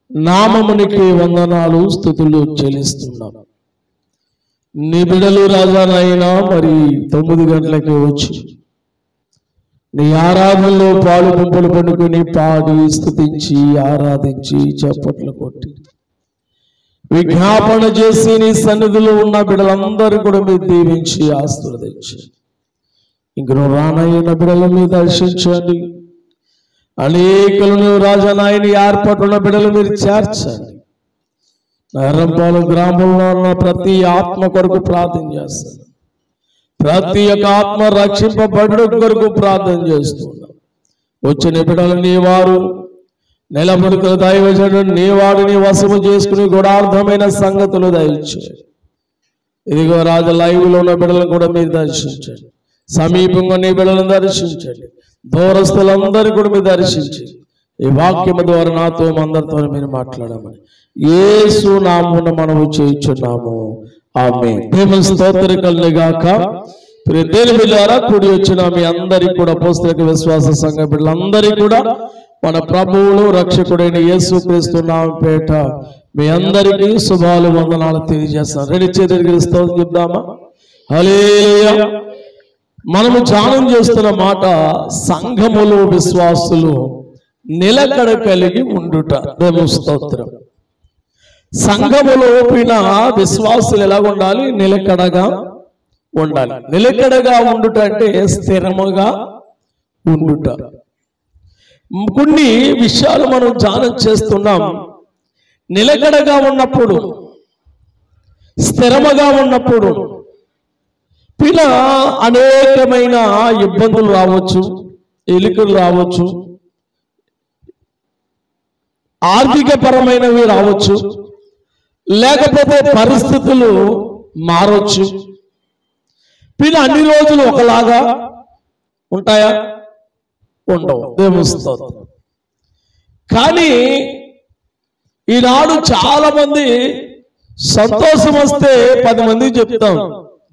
నామమునికి వందనాలు స్తుతులు చెల్లిస్తున్నాం. నీ బిడ్డలు రాజానైనా మరి 9 గంటలకే వచ్చి నీ ఆరాధనలో పాలు గుంపులు పండుకొని పాడి స్తుతించి ఆరాధించి చప్పట్లు కొట్టి విజ్ఞాపన చేసి నీ సన్నిధిలో ఉన్న బిడ్డలందరూ కూడా మీరు దీవించి ఆశీర్వదించి ఇంకను రానయ్యన బిడ్డల మీద దర్శించండి. అనేకులను రాజానాయని ఏర్పడున్న బిడ్డలు మీరు చేర్చండి. నగరంపాలెం గ్రామంలో ఉన్న ప్రతి ఆత్మ కొరకు ప్రార్థన చేస్తాను. ప్రతి ఒక్క ఆత్మ రక్షింపబడడం కొరకు ప్రార్థన చేస్తున్నాం. వచ్చిన బిడ్డలు నీ వారు నిలబడుకున్న దైవజనుడు నీ వాడిని వశము చేసుకుని గుడార్థమైన సంగతులు దయచేయండి. ఇదిగో రాజు లైవ్లో ఉన్న బిడ్డలను కూడా మీరు దర్శించండి. సమీపంగా నీ బిడ్డలను దర్శించండి. దూరస్తులందరూ కూడా మీరు దర్శించి ఈ వాక్యము ద్వారా నాతో అందరితో మీరు మాట్లాడమని యేసు నామమున మనము చేయించున్నాము. ఆమేన్. దేవుని స్తోత్రం కలుగుగాక. దేవుని బిడ్డలారా, కూడి వచ్చిన మీ అందరికీ కూడా అపోస్తలిక విశ్వాస సంఘ బిడ్డలందరికీ కూడా మన ప్రభువును రక్షకుడైన యేసుక్రీస్తు నామమున పేట మీ అందరికీ శుభాలు వందనాలు తెలియజేస్తాను. రెండు చేతులకి స్తోత్రం చెప్దామా? హల్లెలూయా. మనము ధ్యానం చేస్తున్న మాట సంఘములో విశ్వాసులు నిలకడ కలిగి ఉండుట. దేవుని స్తోత్రం. సంఘములో విశ్వాసులు ఎలా ఉండాలి? నిలకడగా ఉండాలి. నిలకడగా ఉండుట అంటే స్థిరముగా ఉండుట. కొన్ని విషయాలు మనం ధ్యానం చేస్తున్నాం. నిలకడగా ఉన్నప్పుడు, స్థిరముగా ఉన్నప్పుడు అనేకమైన ఇబ్బందులు రావచ్చు, ఎలుకలు రావచ్చు, ఆర్థిక పరమైనవి రావచ్చు, లేకపోతే పరిస్థితులు మారవచ్చు. అన్ని రోజులు ఒకలాగా ఉంటాయా? ఉండవు. దేవుని స్తోత్రం. కానీ ఈనాడు చాలా మంది సంతోషం వస్తే 10 మందికి చెప్తాం,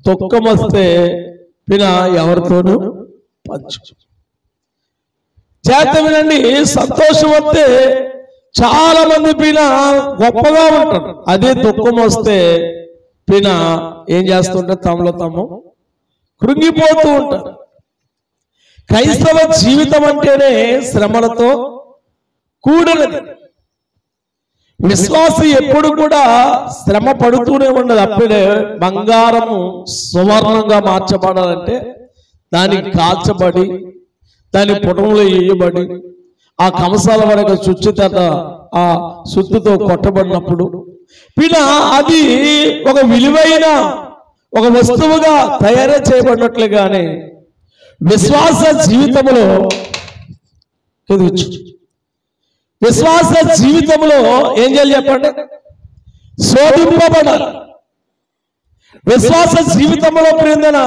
దుఃఖం వస్తే ఎవరితోనూ పంచు. చేత వినండి, సంతోషం వస్తే చాలా మంది గొప్పగా ఉంటారు. అదే దుఃఖం వస్తే ఏం చేస్తుంటారు? తమలో తాము కృంగిపోతూ ఉంటారు. క్రైస్తవ జీవితం అంటేనే శ్రమలతో కూడినది. విశ్వాసి ఎప్పుడు కూడా శ్రమ పడుతూనే ఉండదు. అప్పుడే బంగారము సువర్ణంగా మార్చబడాలంటే దానికి కాల్చబడి, దాని పుటంలో వేయబడి, ఆ కంసాల వరకు చుచ్చితట ఆ సుత్తుతో కొట్టబడినప్పుడు అది ఒక విలువైన ఒక వస్తువుగా తయారు చేయబడినట్లుగానే విశ్వాస జీవితంలో ఏం చేయాలి చెప్పండి? శోధింపబడాలి. విశ్వాస జీవితంలో ప్రేందన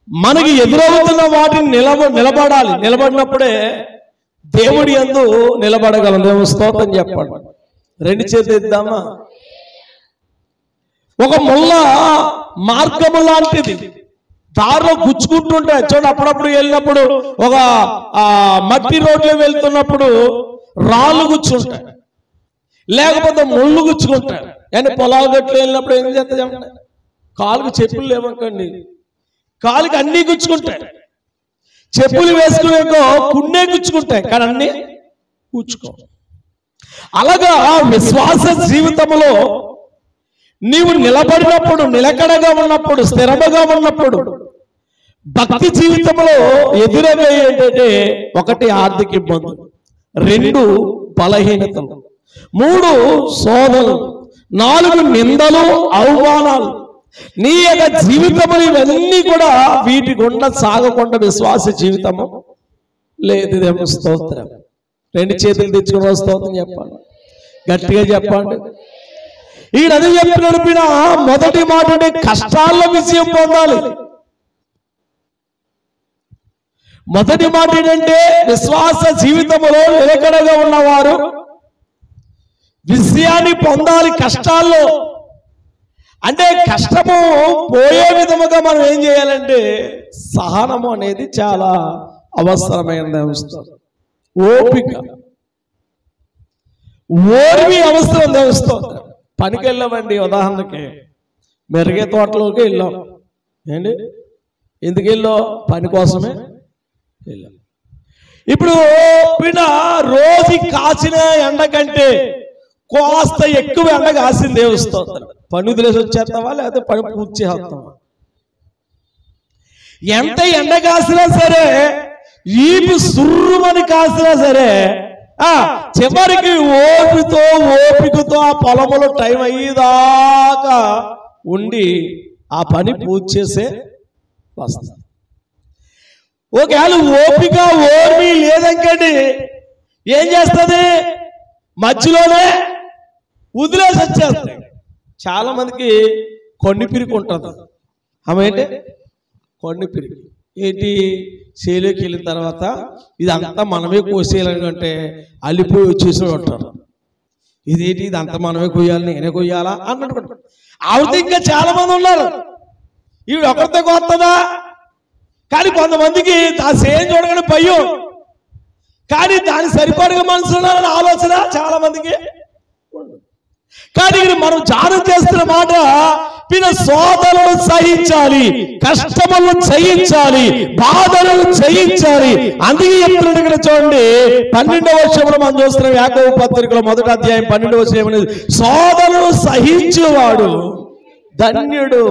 మనకి ఎదురవుతున్న వాటిని నిలబడాలి. నిలబడినప్పుడే దేవుడి యందు నిలబడగలం. దేవుని స్తోత్రం చెప్పండి. రెండు చేతులు ఎత్తుదామా? ఒక ముళ్ళ మార్గము లాంటిది, దారిలో గుచ్చుకుంటుంటాయి. చూడండి, అప్పుడప్పుడు వెళ్ళినప్పుడు ఒక మట్టి రోడ్లో వెళ్తున్నప్పుడు రాళ్ళు గుచ్చుకుంటాయి, లేకపోతే ముళ్ళు గుచ్చుకుంటాయి. అంటే పొలాల గట్లు వెళ్ళినప్పుడు ఏం చేస్తాయి? కాలుకి చెప్పులు లేవకండి, కాలుకి అన్నీ గుచ్చుకుంటాయి. చెప్పులు వేసుకునే కున్నే గుచ్చుకుంటాయి, కానీ అన్నీ గుచ్చుకో. అలాగా విశ్వాస జీవితంలో నీవు నిలబడినప్పుడు, నిలకడగా ఉన్నప్పుడు, స్థిరముగా ఉన్నప్పుడు, భక్తి జీవితంలో ఎదురయ్యే ఏంటంటే 1 ఆర్థిక ఇబ్బందులు, 2 బలహీనతలు, 3 శోధనలు, 4 నిందలు, అవమానాలు. నీ యొక్క జీవితములు ఇవన్నీ కూడా వీటి గుండా సాగకుండా విశ్వాస జీవితము లేదు. దేవుని స్తోత్రం. 2 చేతులు తెచ్చుకున్న స్తోత్రం చెప్పండి, గట్టిగా చెప్పండి. ఈ నది నడిపిన మొదటి మాట కష్టాల్లో విజయం పొందాలి. మొదటి మాట ఏంటంటే విశ్వాస జీవితంలో నిలకడగా ఉన్నవారు విజయాన్ని పొందాలి కష్టాల్లో. అంటే కష్టము పోయే విధముగా మనం ఏం చేయాలంటే సహనము అనేది చాలా అవసరమైన. ఓపిక ఓర్మి అవసరం తెలుస్తుంది. పనికి వెళ్ళామండి, ఉదాహరణకి మెరుగే తోటలోకి వెళ్ళాం. ఏంటి ఎందుకు వెళ్ళాం? పని కోసమే వెళ్ళాం. ఇప్పుడు రోజు కాసిన ఎండ కంటే కాస్త ఎక్కువ ఎండ కాసింది దేవస్తోత్రం. పని వదిలేసి వచ్చేస్తావా లేకపోతే పని పూర్తి చేస్తావా? ఎంత ఎండ కాసినా సరే, ఈపు సుర్రుమని కాసినా సరే, చివరికి ఓపికతో ఆ పొలంలో టైం అయ్యేదాకా ఉండి ఆ పని పూర్తి చేసే వస్తా. ఒకవేళ ఓర్మి లేదండి ఏం చేస్తుంది? మధ్యలోనే వదిలేసి వచ్చేస్తాయి. చాలా మందికి కొన్ని పిరికి ఉంటుంది. ఆమె ఏంటి కొన్ని పిరికి ఏంటి? చేలోకి వెళ్ళిన తర్వాత ఇదంతా మనమే కోసేయాలంటే అల్లిపోయి వచ్చేసి ఉంటారు. ఇదేంటి ఇదంతా మనమే కొయ్యాలి, నేనే కొయ్యాలా అన్నట్టు. ఆవిడ ఇంకా చాలా మంది ఉన్నారు. ఈవిడ ఒకరితో కొత్తదా? కానీ కొంతమందికి ఆ సేమ్ చూడగానే భయం, కానీ దాని సరిపడగా మనసులో ఆలోచన చాలా మందికి. కానీ మనం ధ్యానం చేస్తున్న మాట సోదరులను సహించాలి, కష్టములను జయించాలి, బాధలను జయించాలి. అందుకే చెప్తున్నాడు ఇక్కడ చూడండి, 12వ వచనంలో మనం చూస్తున్నాం. యాకోబు పత్రికలో 1వ అధ్యాయం 12వ వచనం, సోదరులను సహించేవాడు ధన్యుడు.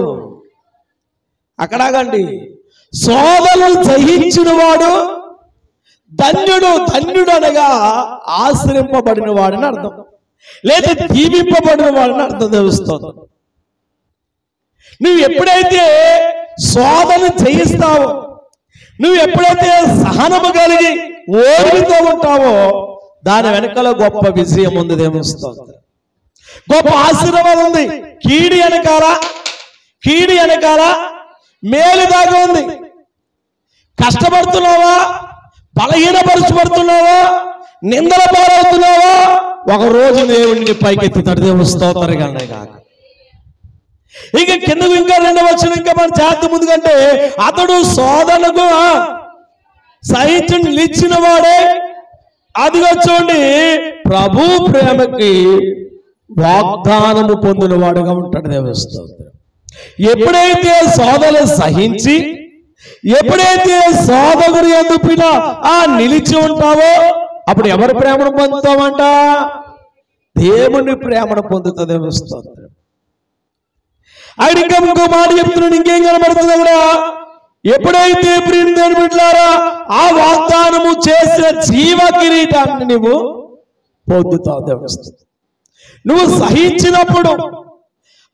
అక్కడాగండి, సోదరులను సహించిన వాడు ధన్యుడు. ధన్యుడు అనగా ఆశ్రయింపబడిన వాడని అర్థం, లేదా దీవింపబడిన వాడని అర్థం తెలుస్తుంది. నువ్వు ఎప్పుడైతే శోధన చేయిస్తావో, నువ్వు ఎప్పుడైతే సహనము కలిగి ఓర్మితో ఉంటావో, దాని వెనకాల గొప్ప విజయం ఉంది. దేవస్తుంది, గొప్ప ఆశీర్వాదం ఉంది. కీడి వెనకాల మేలు దాకా ఉంది. కష్టపడుతున్నావా, బలహీనపరచబడుతున్నావా, నిందల పాలవుతున్నావా, ఒక రోజు దేవుడిని పైకెత్తుతాడు. దేవస్తోత్రం కానీ కాక ఇక కిందకు ఇంకా 2వ వచనం ఇంకా మన చేత ముందుకంటే, అతడు శోధనకు సహించి నిలిచిన వాడే, అదిగో చూడండి, ప్రభు ప్రేమకి వాగ్దానము పొందిన వాడుగా ఉంటాడు. దేవస్తోత్రం. ఎప్పుడైతే శోధన సహించి, ఎప్పుడైతే శోధకుడు ఎందుపిన నిలిచి ఉంటావో, అప్పుడు ఎవరి ప్రేమను పొందుతామంట? దేవుని ప్రేమను పొందుతుంది. దేవస్తోత్రం. ఆయన ఇంకా ఇంకో మాట చెప్తున్నాడు. ఇంకేం కనబడుతుంది అక్కడ? ఎప్పుడైతే ప్రియుని దేవుని బిడ్డలారా ఆ వాగ్దానము చేసిన జీవ కిరీటాన్ని నువ్వు పొందుతావు. దేవస్తోత్రం. నువ్వు సహించినప్పుడు,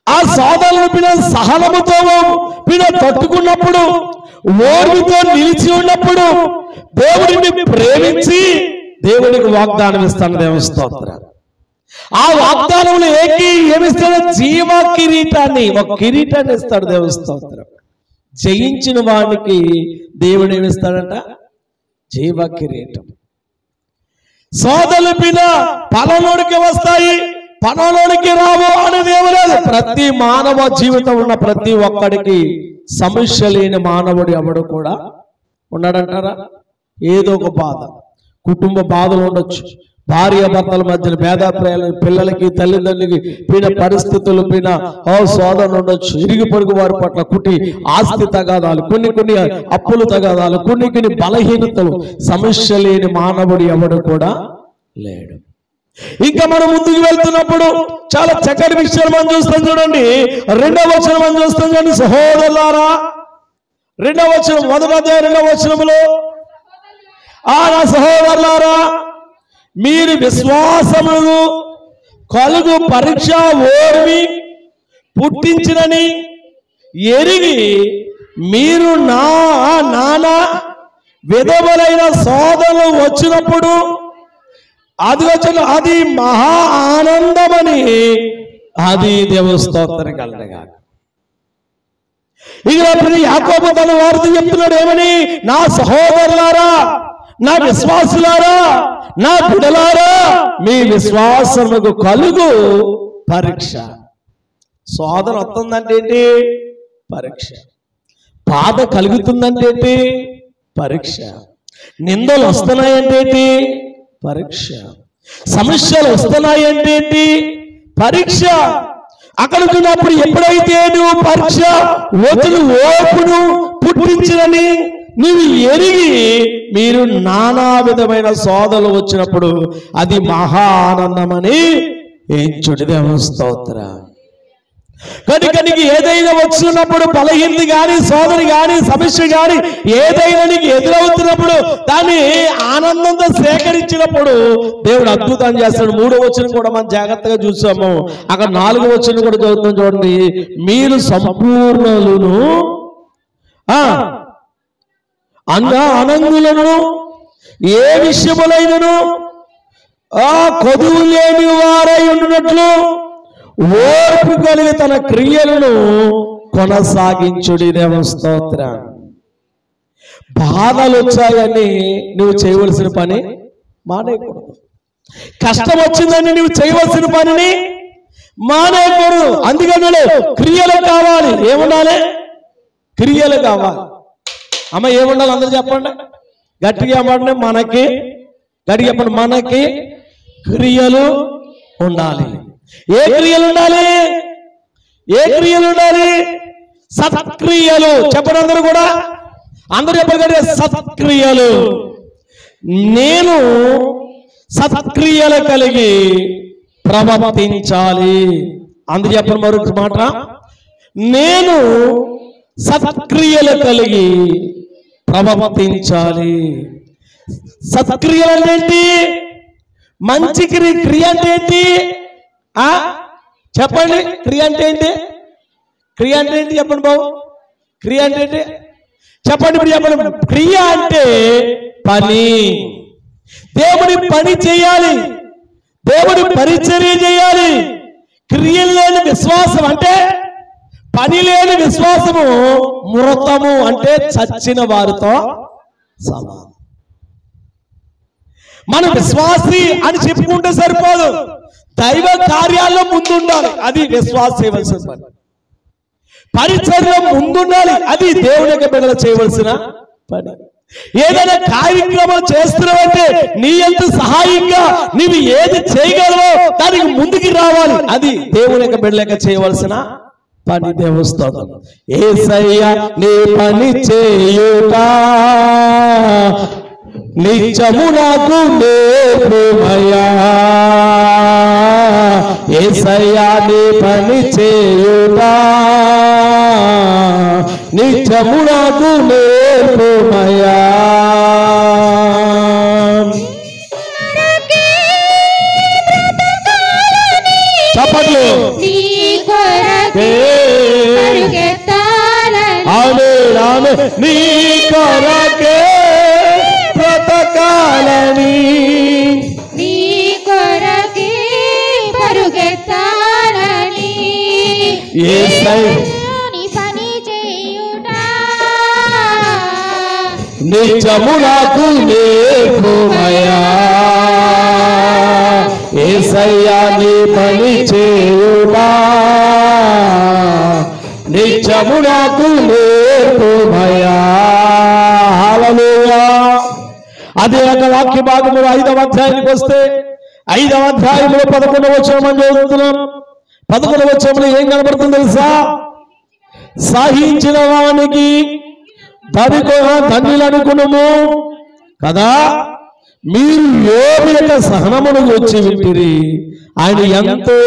ఆ శోధనలు పిన సహనముతో పిన తట్టుకున్నప్పుడు, ఓర్మితో నిలిచి ఉన్నప్పుడు, దేవుడిని ప్రేమించి దేవుడికి వాగ్దానం ఇస్తాను. దేవస్తోత్రం. ఆ వాగ్దానంలో ఏమిస్తాడు? జీవ కిరీటాన్ని, ఒక కిరీటాన్ని ఇస్తాడు. దేవస్తోత్రం. జయించిన వాడికి దేవుడు ఏమిస్తాడంట? జీవ కిరీటం. శోధనలు పిన పలలోనికి వస్తాయి, పనలోనికి రావు అనేది ఏమి లేదు. ప్రతి మానవ జీవితం ఉన్న ప్రతి ఒక్కడికి సమస్య లేని మానవుడు ఎవడు కూడా ఉన్నాడంటారా? ఏదో ఒక బాధ, కుటుంబ బాధలు ఉండొచ్చు, భార్య భర్తల మధ్యన భేదాభిప్రాయాలు, పిల్లలకి తల్లిదండ్రులకి పీన పరిస్థితులు పీన శోధన ఉండొచ్చు, ఇరుగు పొరుగు వారి పట్ల ఆస్తి తగాదాలు, కొన్ని అప్పులు తగాదాలు, కొన్ని బలహీనతలు. సమస్య లేని మానవుడు ఎవడు కూడా లేడు. ఇంకా మనం ముందుకు వెళ్తున్నప్పుడు చాలా చక్కటి విషయాలు మనం చూస్తాం. చూడండి 2వ వచనం మనం చూస్తాం. చూడండి, సహోదరులారా, 2వ వచనం 1వ అధ్యాయం 2వ వచనంలో, నా సహోదరులారా, మీరు విశ్వాసమును కలుగు పరీక్ష ఓర్మి పుట్టించినని ఎరిగి మీరు నానా విధములైన శోధనలు వచ్చినప్పుడు అది మహా ఆనందమని అది దేవస్తోత్రం కలగా. ఇక యాకోబు తన వారితో చెప్తున్నాడు ఏమని? నా సహోదరులారా, నా విశ్వాసులారా, నా బిడ్డలారా, మీ విశ్వాసముకు కలుగు పరీక్ష. శోధన వస్తుందంటే ఏంటి? పరీక్ష. బాధ కలుగుతుందంటే ఏంటి? పరీక్ష. నిందలు వస్తున్నాయంటే ఏంటి? పరీక్ష. సమస్యలు వస్తున్నాయంటే ఏంటి? పరీక్ష. అక్కడున్నప్పుడు ఎప్పుడైతే నువ్వు పరీక్ష వదులు ఓపును పుట్టించినని నువ్వు ఎరిగి మీరు నానా విధమైన శోధనలు వచ్చినప్పుడు అది మహా ఆనందమని ఎంచుడి దేవుని స్తోత్రం. కనుక నీకు ఏదైనా వచ్చినప్పుడు బలహీనత కానీ శోధన కానీ సమస్య కానీ ఏదైనా నీకు ఎదురవుతున్నప్పుడు దాన్ని ఆనందంతో సేకరించినప్పుడు దేవుడు అద్భుతం చేస్తాడు. 3వ వచనం కూడా మనం జాగ్రత్తగా చూసాము. అక్కడ 4వ వచనం కూడా చదువుతాం చూడండి. మీరు సంపూర్ణులను అనంగులను ఏ విషయములైనను కొదువు లేని వారై ఉండినట్లు ఓర్పు కలిగి తన క్రియలను కొనసాగించుడి దేవుని స్తోత్రం. బాధలు వచ్చాయని నువ్వు చేయవలసిన పని మానేయకూడదు. కష్టం వచ్చిందని నువ్వు చేయవలసిన పనిని మానేయకూడదు. అందుకని క్రియలు కావాలి. ఏముండాలి? క్రియలు కావాలి. అమ్మ ఏముండాలి? అందరూ చెప్పండి, గట్టిగా చెప్పండి. గట్టిగా చెప్పండి. మనకి క్రియలు ఉండాలి. ఏ క్రియలు ఉండాలి? ఏ క్రియలు ఉండాలి? సత్క్రియలు. చెప్పండి అందరూ కూడా. అందరూ చెప్పగలిగే సత్క్రియలు. నేను సత్క్రియలు కలిగి ప్రవర్తించాలి. అందరూ చెప్పండి మరొక మాట. నేను సత్క్రియలు కలిగి ప్రవర్తించాలి. సత్క్రియలు అంటే ఏంటి? మంచి క్రియ అంటే ఏంటి? చెప్పండి. క్రియ అంటే ఏంటి? క్రియ అంటే ఏంటి? చెప్పండి బాబు. క్రియ అంటే ఏంటి? చెప్పండి. ఇప్పుడు చెప్పండి. క్రియ అంటే పని. దేవుడి పని చేయాలి. దేవుడి పరిచర్య చేయాలి. క్రియ లేని విశ్వాసం అంటే, పని లేని విశ్వాసము మృతము అంటే చచ్చిన వారితో సమానం. మనం విశ్వాసి అని చెప్పుకుంటే సరిపోదు. దైవ కార్యాల్లో ముందుండాలి. అది విశ్వాస చేయవలసిన పని. పరిచర్య ముందుండాలి. అది దేవుని యొక్క బిడ్డలు చేయవలసిన పని. ఏదైనా కార్యక్రమం చేస్తున్నావంటే నీ ఎంత సహాయంగా నీవు ఏది చేయగలవో దానికి ముందుకు రావాలి. అది దేవుని యొక్క బిడ్డలక చేయవలసిన పని. దేవుని స్తోత్రం. యేసయ్యా నీ పని చేయుట నిత్యము నాకు నేర్పుమయ్యా. యేసయ్యా నీ పని చేయుట నిత్యము నాకు నేర్పుమయ్యా. చప్పట్లు. నీ కొరకే బ్రతకాలని, నీ కొరకే పరుగెత్తాలని, నీ పని చేయుట నిత్యము నాకు నేర్పుమయ్యా. యేసయ్యా నీ పని చేయుట నిత్యము నాకు నేర్పుమయ్యా. హల్లెలూయా. అదే ఒక వాక్య భాగము 5వ అధ్యాయానికి వస్తే 5వ అధ్యాయంలో 11వ వచనం చదువుతున్నాం. 11వ వచనంలో ఏం కనబడుతుంది తెలుసా? సహించిన వానికి ధన్యులనుకునుము కదా, మీరు యోబు యొక్క సహనమును వచ్చి వింటిరి. ఆయన ఎంతో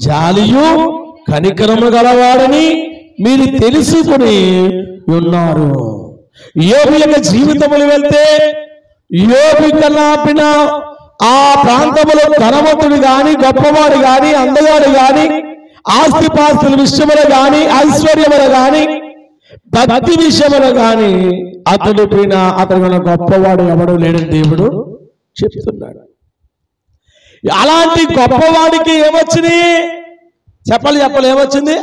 జాలియు కనికరము గలవాడని మీరు తెలుసుకుని ఉన్నారు. యోబు యొక్క జీవితములు వెళ్తే యోబు కల్లాపిన ఆ ప్రాంతములో ధనవంతుడు గాని, గొప్పవాడు గాని, అందగాడు గాని, ఆస్తిపాస్తుల విషయములు గాని, ఐశ్వర్యములు గాని, భక్తి విషయములు గాని అతడు పైన అతడు గొప్పవాడు ఎవడు లేడని దేవుడు చెప్తున్నాడు. అలాంటి గొప్పవాడికి ఏమొచ్చింది? చెప్పాలి ఏమొచ్చింది?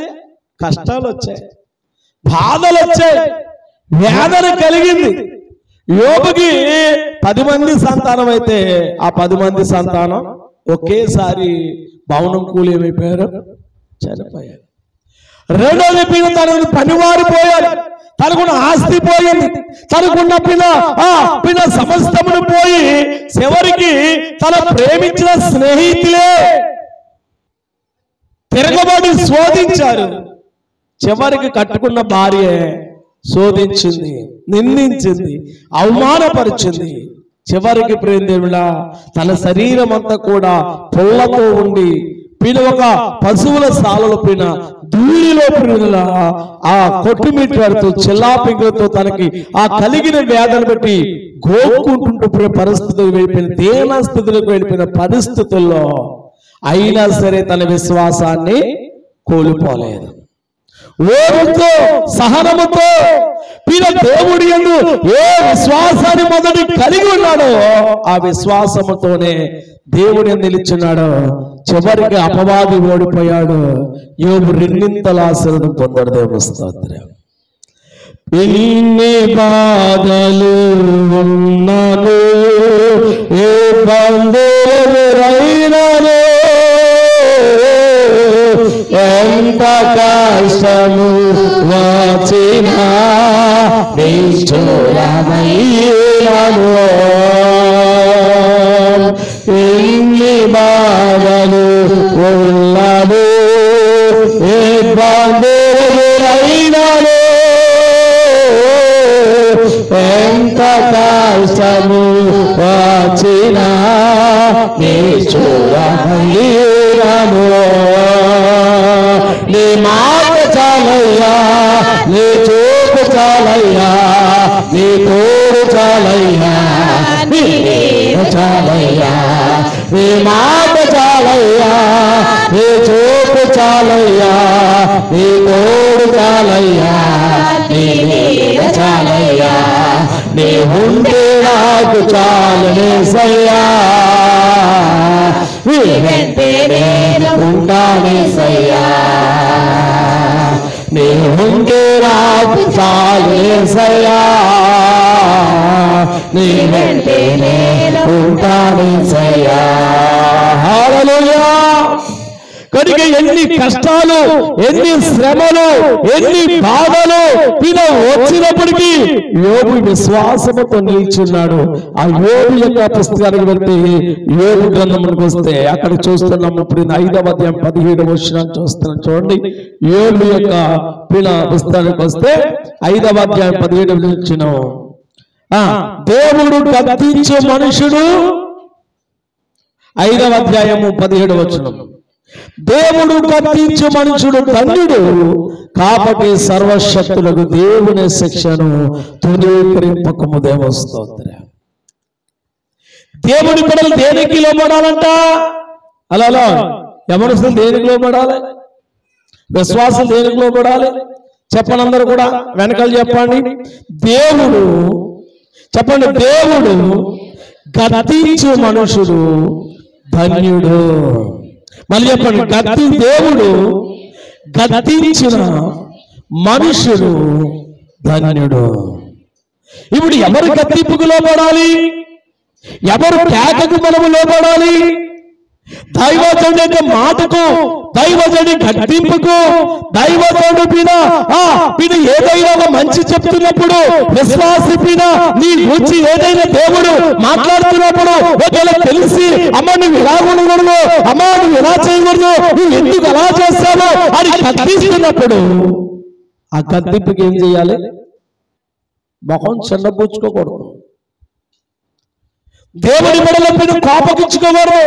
కష్టాలు వచ్చాయి, బాధలు వచ్చాయి, వేదన కలిగింది. యోబుకి 10 మంది సంతానం అయితే ఆ 10 మంది సంతానం ఒకేసారి భవనం కూలి ఏమైపోయారు? చనిపోయారు. రెండోది పిన తనకు పనివారు పోయారు, తనకున్న ఆస్తి పోయింది, తనకున్న పిన సమస్తమును పోయి చివరికి తన ప్రేమించిన స్నేహితులే తిరగబడి శోధించారు. చివరికి కట్టుకున్న భార్య శోధించింది, నిందించింది, అవమానపరిచింది. చివరికి ప్రేమదేవుడా తన శరీరం అంతా కూడా పొల్లతో ఉండి పిన ఒక పశువుల సాలలో పిన ధూళిలో పిన ఆ కొట్టుమిట్టాడుతూ చెల్లాపింగులతో తనకి ఆ కలిగిన వేదన బట్టి గోక్కుంటుంటూ పరిస్థితులకు వెళ్ళిపోయిన దేన స్థితులకు వెళ్ళిపోయిన పరిస్థితుల్లో అయినా సరే తన విశ్వాసాన్ని కోల్పోలేదు. ఓర్పుతో సహనముతో పిన దేవుడి యందు ఏ విశ్వాసాన్ని మొదటి కలిగి ఉన్నాడో ఆ విశ్వాసముతోనే దేవుడి నిలిచున్నాడు. చివరికి అపవాది ఓడిపోయాడు. యోబు రెండింతల ఆశీర్వాదం పొందాడు. దేవుని స్తోత్రం. ఎన్ని బాధలు ఉన్నాను, ఏ బంధువులైనాను, ఎంత కష్టము వచ్చినా నిష్ఠురమైనాను, ఎన్ని బాధలు ఉన్నాను, ఏ బంధువులైనాను, ఎంత కష్టము వచ్చినా నిష్ఠురమైనాను. నీ మాట చాలయ్యా, నీ చూపు చాలయ్యా, నీ తోడు చాలయ్యా, నీ నీడ చాలయ్యా, నీ మాట చాలయ్యా, నీ చూపు చాలయ్యా, నీ తోడు చాలయ్యా, నీ నీడ చాలయ్యా, నీ ఉంటే నాకు చాలనేసయ్యా, నీ వెంటే నేను ఉంటానేసయ్యా, నీ ఉంటే నాకు చాలనేసయ్యా, నీ వెంటే నేను ఉంటానేసయ్యా. హల్లెలూయా. కనుక ఎన్ని కష్టాలు, ఎన్ని శ్రమలు, ఎన్ని బాధలు పిన వచ్చినప్పటికీ యోబు విశ్వాసముతో నిల్చున్నాడు. ఆ యోబు యొక్క పుస్తకానికి వెళ్తే యోబు గ్రంథమునికి వస్తే అక్కడ చూస్తున్నాము. ఇప్పుడు 5వ అధ్యాయం 17వ వచనాన్ని చూస్తున్నాం. చూడండి, యోబు యొక్క పిన పుస్తకానికి వస్తే 5వ అధ్యాయం 17వ వచనం. దేవుడు గద్దించు మనుషుడు, 5వ అధ్యాయము 17వ వచనం. దేవుడు గద్దించు మనుషుడు ధన్యుడు, కాబట్టి సర్వశక్తులకు దేవుని శిక్షను తునీకరింపకము. దేవుని స్తోత్రం. దేవుడి బిడ్డలు దేనికి లోబడాలంట? అలా యమనస్తులు దేనికి లోబడాలి? విశ్వాసం దేనికి లోబడాలి? చెప్పండి అందరూ కూడా, వెనకాల చెప్పండి. దేవుడు చెప్పండి, దేవుడు గద్దించు మనుషుడు ధన్యుడు. మళ్ళీ చెప్పండి, దేవుడు గద్దించిన మనుషుడు ధన్యుడు. ఇప్పుడు ఎవరు గద్దింపుకు లోబడాలి? ఎవరు కేకకు మనము లోబడాలి? దైవజనుడి యొక్క మాటకు, దైవజనుడి గద్దింపుకు, దైవజనుడి పైన ఏదైనా ఒక మంచి చెప్తున్నప్పుడు, విశ్వాసి పైన నీ గురించి ఏదైనా దేవుడు మాట్లాడుతున్నప్పుడు ఒకవేళ తెలిసి అమ్మ నువ్వు ఇలా ఉండకూడదు, అమ్మ నువ్వు ఇలా చేయకూడదు, నువ్వు ఎందుకు అలా చేస్తావు అని గద్దిస్తున్నప్పుడు ఆ గద్దింపుకి ఏం చేయాలి? మొహం చెండపుచ్చుకోకూడదు. దేవుడి బిడ్డల పైన కోపగించుకోకూడదు.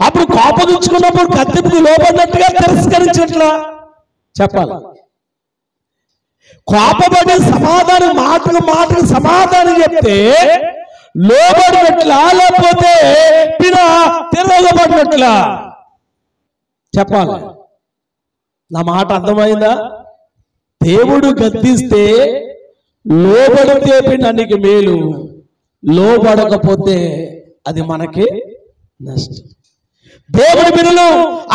అప్పుడు కోపగించుకున్నప్పుడు గద్దింపుకు లోబడినట్టుగా తిరస్కరించట్లా చెప్పాలి. కోపపడి సమాధానం మాటకు సమాధానం చెప్తే లోబడినట్లా, లేకపోతే తిరగబడినట్లా చెప్పాలి. నా మాట అర్థమైందా? దేవుడు గద్దిస్తే లోబడితే పిండానికి మేలు, లోబడకపోతే అది మనకి నష్టం. దేవుడి బిడ్డలు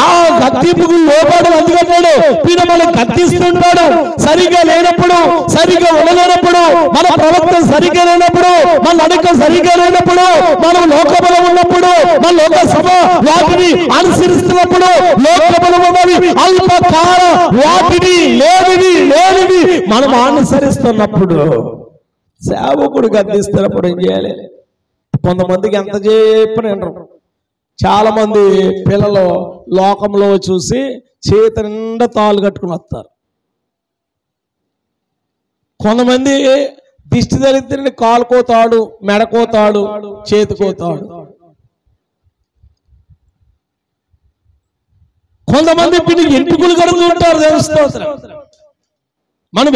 ఆ గద్దింపుకు లోబడి అందుకంటాడు. పిన మనం గద్దిస్తుంటాడు. సరిగా లేనప్పుడు, సరిగా ఉండలేనప్పుడు, మన ప్రవర్తన సరిగా లేనప్పుడు, మన నడక సరిగా లేనప్పుడు, మనం లోకబలం ఉన్నప్పుడు, మన లోక సభ వాటిని వాటిని అనుసరిస్తున్నప్పుడు లోకములో ఉన్నవి అల్పకాల వాటిని లేనివి మనం అనుసరిస్తున్నప్పుడు సేవకుడు గద్దిస్తున్నప్పుడు ఏం చేయాలి? కొంతమందికి ఎంత చెప్పిన వినరు. చాలా మంది పిల్లలు లోకంలో చూసి చేతి నిండా తాళ్ళు కట్టుకుని వస్తారు. కొంతమంది దిష్టి దరిద్రుని కాలుకోతాడు, మెడకోతాడు, చేతికోతాడు. కొంతమంది ఎంటుకులు కడుగుతుంటారు. దేవస్తోత్రం. మనం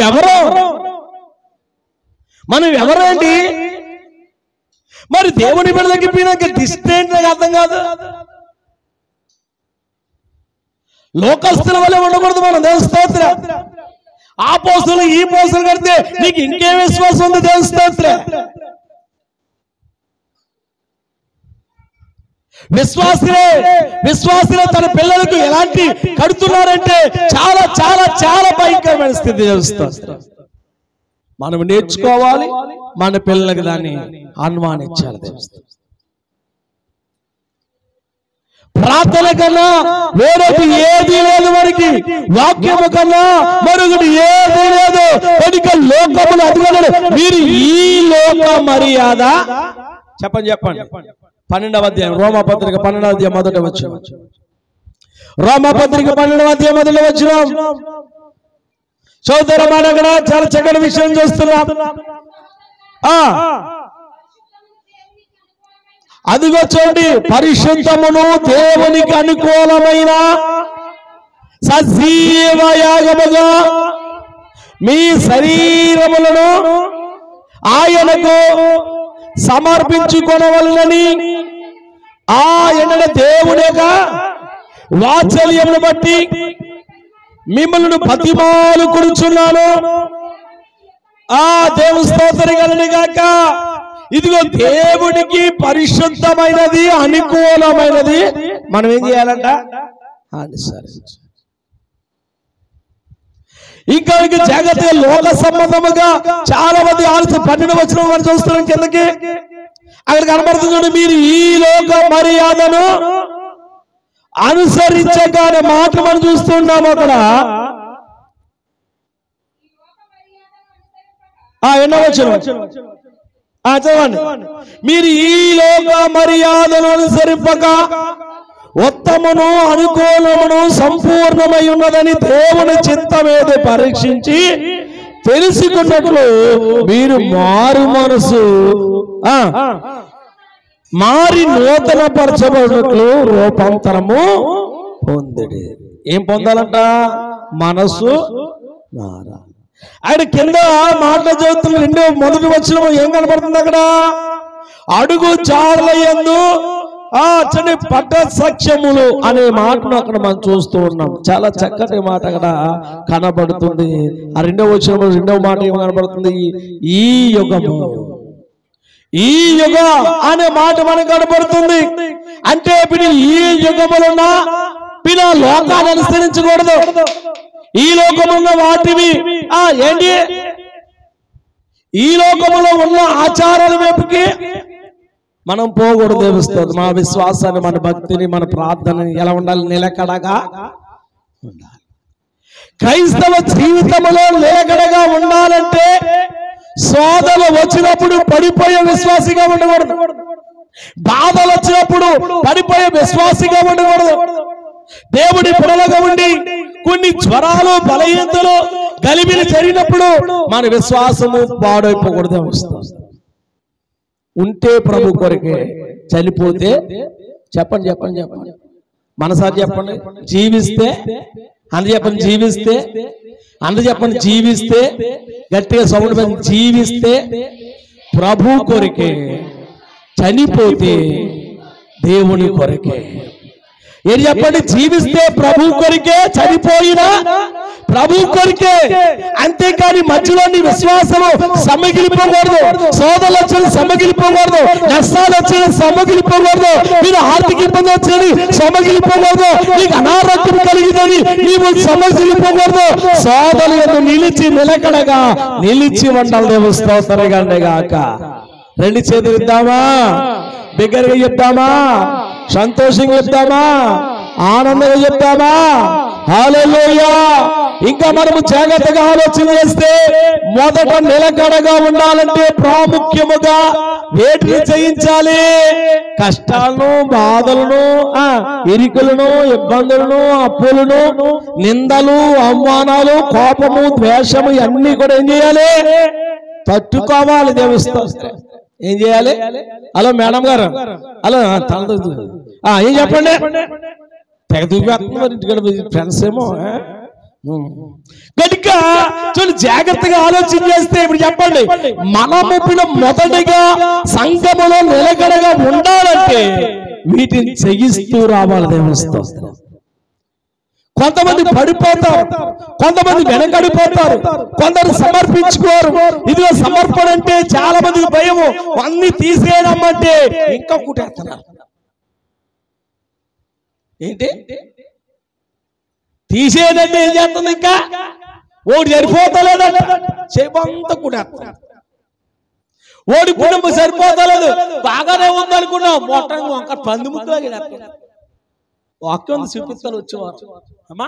ఎవరండి? మరి దేవుని బిడ్డలకి పోయినాక దిష్టి ఏంటి నాకు అర్థం కాదు. లోకస్తుల వల్ల ఉండకూడదు మనం. దేవస్తోత్రం. ఆ పోస్తులు ఈ పోస్తులు కడితే నీకు ఇంకేం విశ్వాసం ఉంది? దేవస్తోత్రం. విశ్వాసులే తన పిల్లలకు ఎలాంటి కడుతున్నారంటే చాలా చాలా చాలా భయంకరమైన స్థితి. దేవస్తోత్రం. మనం నేర్చుకోవాలి, మన పిల్లలకు దాన్ని ఆహ్వానించాలి. దేవస్తోత్రం. ప్రార్థన కన్నా వేరొకటి ఏది లేదు మనకి. వాక్యము కన్నా మరొకటి ఏది లేదు. కనుక లోకములు అదిగలరు. మీరు ఈ లోక మర్యాద చెప్పండి 12వ అధ్యాయం రోమాపత్రిక 12వ అధ్యాయం మొదటి వచనం. రోమాపత్రిక 12వ అధ్యాయం మొదటి వచనం. సోదర మనగడ చాలా చక్కటి విషయం చూస్తున్నాం. అదిగో చూడండి, పరిశుద్ధమును దేవునికి అనుకూలమైన సజీవ యాగముగా మీ శరీరములను ఆయనకు సమర్పించుకొనవలెనని ఆయన దేవుని యొక్క వాత్సల్యమును బట్టి మిమ్మల్ని బతిమాలుకొనుచున్నాను. దేవుని స్తోత్రం కలుగును గాక. ఇదిగో దేవుడికి పరిశుద్ధమైనది, అనుకూలమైనది మనం ఏం చేయాలంట? అనుసరించాలి. ఇంకా జాగ్రత్తగా లోక సంబంధముగా చాలా మంది ఆలోచన 12వ వచనం మనం చూస్తున్నాం. కిందకి అక్కడ కనబడుతుంది, మీరు ఈ లోక మర్యాదను అనుసరించగానే మాట మనం చూస్తున్నాము. అక్కడ ఎన్నో వచనం చదవండి. మీరు ఈ లోక మర్యాదను అనుసరింపక ఉత్తమను అనుకూలమును సంపూర్ణమై ఉన్నదని దేవుని చిత్తమేది పరీక్షించి తెలుసుకున్నట్లు మీరు మారు మనసు మారి నూతన పరచబడినట్లు రూపాంతరము పొందిడి. ఏం పొందాలంట? మనసు మారా. ఆయన కింద మాటలు చదువుతున్న మొదటి వచనం ఏం కనపడుతుంది? అక్కడ అడుగు జాడలయందు పట్ట సఖ్యములు అనే మాటను అక్కడ మనం చూస్తూ ఉన్నాం. చాలా చక్కటి మాట అక్కడ కనబడుతుంది. ఆ రెండవ వచనంలో రెండవ మాట ఏం కనబడుతుంది? ఈ యుగము, ఈ యుగ అనే మాట మనకు కనబడుతుంది. అంటే ఇప్పుడు ఈ యుగములున్న పిల్ల లోకాన్ని అనుసరించకూడదు. ఈ లోకమున్న వాటివి ఏంటి? ఈ లోకములో ఉన్న ఆచారాల వైపుకి మనం పోకూడదు. దేవస్తోత్రం. మన విశ్వాసాన్ని, మన భక్తిని, మన ప్రార్థనని ఎలా ఉండాలి? నిలకడగా ఉండాలి. క్రైస్తవ జీవితంలో నిలకడగా ఉండాలంటే శోధనలు వచ్చినప్పుడు పడిపోయే విశ్వాసిగా ఉండకూడదు. బాధలు వచ్చినప్పుడు పడిపోయే విశ్వాసిగా ఉండకూడదు. దేవుడి పిల్లలుగా ఉండి కొన్ని జ్వరాలు, బలహీనతలు, గలిబిలి జరిగినప్పుడు మన విశ్వాసము పాడైపోకూడదు. ఉంటే ప్రభు కొరకే, చనిపోతే చెప్పండి మనసారి చెప్పండి జీవిస్తే అందరు చెప్పండి జీవిస్తే గట్టిగా సౌండ్ పెట్టి జీవిస్తే ప్రభు కొరకే, చనిపోతే దేవుని కొరకే. ఏం చెప్పండి? జీవిస్తే ప్రభు కొరికే, చనిపోయినా ప్రభు కొరికే. అంతేకాని మధ్యలో నీ విశ్వాసము సమ్మగిలిపోకూడదు. శోధనలు వచ్చిన సమ్మగిలిపోకూడదు. నష్టాలు వచ్చిన సమ్మగిలిపోకూడదు. మీరు ఆర్థిక ఇబ్బంది వచ్చినది సమ్మగిలిపోకూడదు. నీకు అనారోగ్యం కలిగిందని నీవు సమ్మగిలిపోకూడదు. శోధనలు నిలిచి నిలకడగా నిలిచి ఉండాలి. దేవుని స్తోత్రం గాక. రెండు చేతులు ఇద్దామా? బిగ్గరగా చెప్తామా? సంతోషంగా చెప్తామా? ఆనందంగా చెప్తామా? హల్లెలూయా. ఇంకా మనము జాగ్రత్తగా ఆలోచన చేస్తే మొదట నిలకడగా ఉండాలంటే ప్రాముఖ్యముగా వేటిని జయించాలి? కష్టాలను, బాధలను, ఇరుకులను, ఇబ్బందులను, అప్పులను, నిందలు, అవమానాలు, కోపము, ద్వేషము అన్ని కూడా ఏం చేయాలి? తట్టుకోవాలి. దేవస్థానం ఏం చేయాలి? హలో మేడం గారు, హలో ఏం చెప్పండి? తెగ దూపేస్తున్నారు ఇంటికాడ ఫ్రెండ్స్ ఏమో. కనుక చూడు, జాగ్రత్తగా ఆలోచన చేస్తే ఇప్పుడు చెప్పండి, మనము మొదటిగా సంఘములో నిలకడగా ఉండాలంటే వీటిని జయిస్తూ రావాలి. దేవస్థానం కొంతమంది పడిపోతారు, కొంతమంది వెనకడిపోతారు, కొందరు సమర్పించుకోరు. ఇదిగో సమర్పణ అంటే చాలా మందికి భయము. అన్ని తీసేయడం అంటే ఇంకా కుట్టేస్తున్నారు. ఏంటి తీసేయడంటే ఏం చేస్తుంది? ఇంకా ఓడి సరిపోతలేదట, చేపంతా కుట్టేస్తున్నారు. ఓడి కుటుంబం సరిపోతలేదు, బాగానే ఉందనుకున్నాం, మొత్తం వంక పంది ముక్కలు వాక్యం చూపిస్తారు వచ్చేవారు. అమ్మా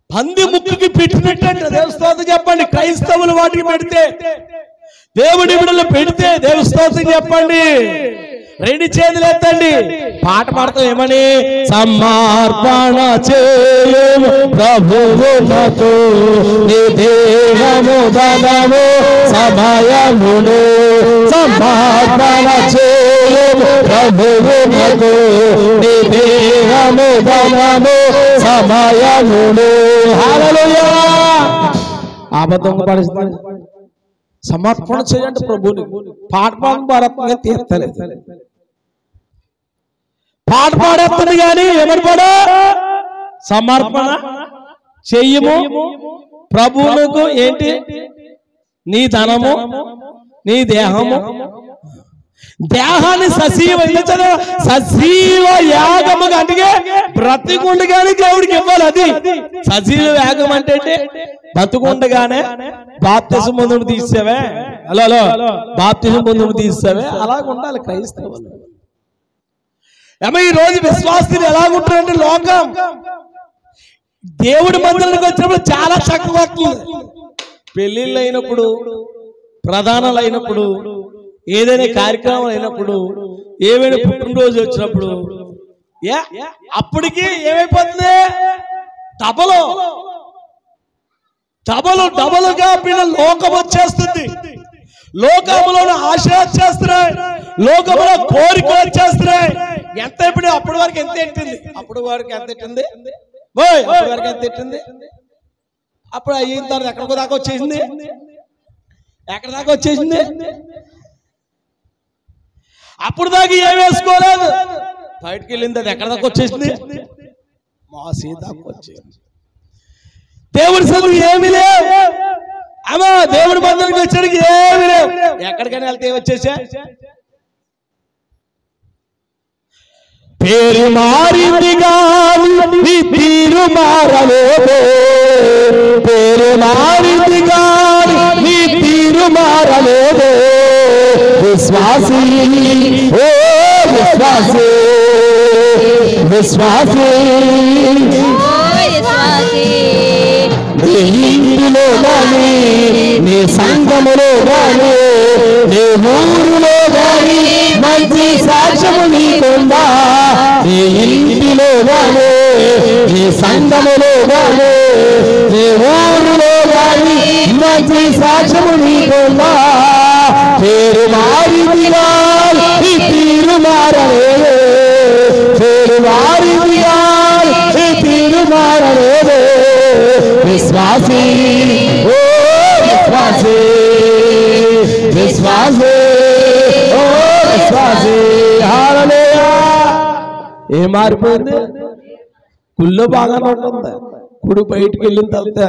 పంది ముక్కుకి పెట్టినట్టు దేవస్థానం చెప్పండి. క్రైస్తవులు వాటికి పెడితే, దేవుడి బిడ్డలు పెడితే దేవస్థానం చెప్పండి. రెండు చేతులు ఎత్తండి, పాట పాడతాం. ఏమని? సమర్పణ చేయు ప్రభువునకు నీ దేహము ధనము సమయమును. సమర్పణ చేయు ప్రభువునకు నీ దేహము ధనము సమయమును. హల్లెలూయా. అబద్ధం పడుతుంది. సమర్పణ చేయండి ప్రభువుని. పాట పాడేస్తుంది తీర్చలేదు, పాట పాడేస్తుంది కానీ ఏమని పాడ? సమర్పణ చెయ్యము ప్రభువునకు. ఏంటి? నీ ధనము, నీ దేహము. దేహాన్ని సజీవ యాగముగా, అందుకే బ్రతికుండగానే దేవుడికి ఇవ్వాలి. అది సజీవ యాగం అంటే బ్రతుకుండగానే బాప్తిజం పొందుడు తీసావే, హలో బాప్తిజం పొందుడు తీసావే, అలాగ ఉండాలి క్రైస్తవులు. ఏమో ఈ రోజు విశ్వాసులు ఎలాగుంటారంటే, లోకం దేవుడి మందిరానికి వచ్చినప్పుడు చాలా చక్కగా వస్తుంది. పెళ్లిళ్ళు అయినప్పుడు, ప్రధానాలు అయినప్పుడు, ఏదైనా కార్యక్రమం అయినప్పుడు, ఏమైనా పుట్టినరోజు వచ్చినప్పుడు అప్పటికి ఏమైపోతుంది? డబలుగా లోకం వచ్చేస్తుంది. లోకములో ఆశ వచ్చేస్తున్నాయి, లోకములో కోరిక వచ్చేస్తున్నాయి. ఎంత ఇప్పుడు అప్పటి వరకు ఎంత ఎట్టింది? అప్పటి వరకు ఎంత ఎట్టింది? అప్పటి వరకు ఎంత ఎట్టింది? అప్పుడు అయిన తర్వాత ఎక్కడికో దాకా వచ్చేసింది. ఎక్కడ దాకా వచ్చేసింది? అప్పుడు దాకా ఏం వేసుకోలేదు, బయటకు వెళ్ళింది. అది ఎక్కడ దాకా వచ్చేసింది? మా సీతాకు వచ్చేసింది. దేవుడి సదువు ఏమి లేవు. అమ్మా దేవుడి మందిరానికి వచ్చేటికి ఏమి లేవు. ఎక్కడికైనా వెళ్తే వచ్చేసా? పేరు మారింది కానీ తీరు మారలేదు. పేరు మారింది కానీ తీరు మారలేదు. విశ్వాసీ, ఓ విశ్వాసీ, విశ్వాసీ, నీ ఇంటిలో గాని, నీ సంఘములో గాని, నీ ఊరులో గాని మంచి సాక్ష్యము నీకుందా? నీ ఇంటిలో గాని, నీ సంఘములో గాని, నీ ఊరులో గాని మంచి సాక్ష్యము నీకుందా? పేరు మారిందిగా ఈ తీరు మారలేదు. పేరు మారిందిగా ఈ తీరు మారలేదు. విశ్వాసీ, ఓ విశ్వాసీ, విశ్వాసీ, ఓ విశ్వాసీ. హల్లెలూయా. ఏం మారిపోయింది? గుళ్ళో బాగానే ఉంటుంది, కుడి బయటికి వెళ్ళిన తర్వాత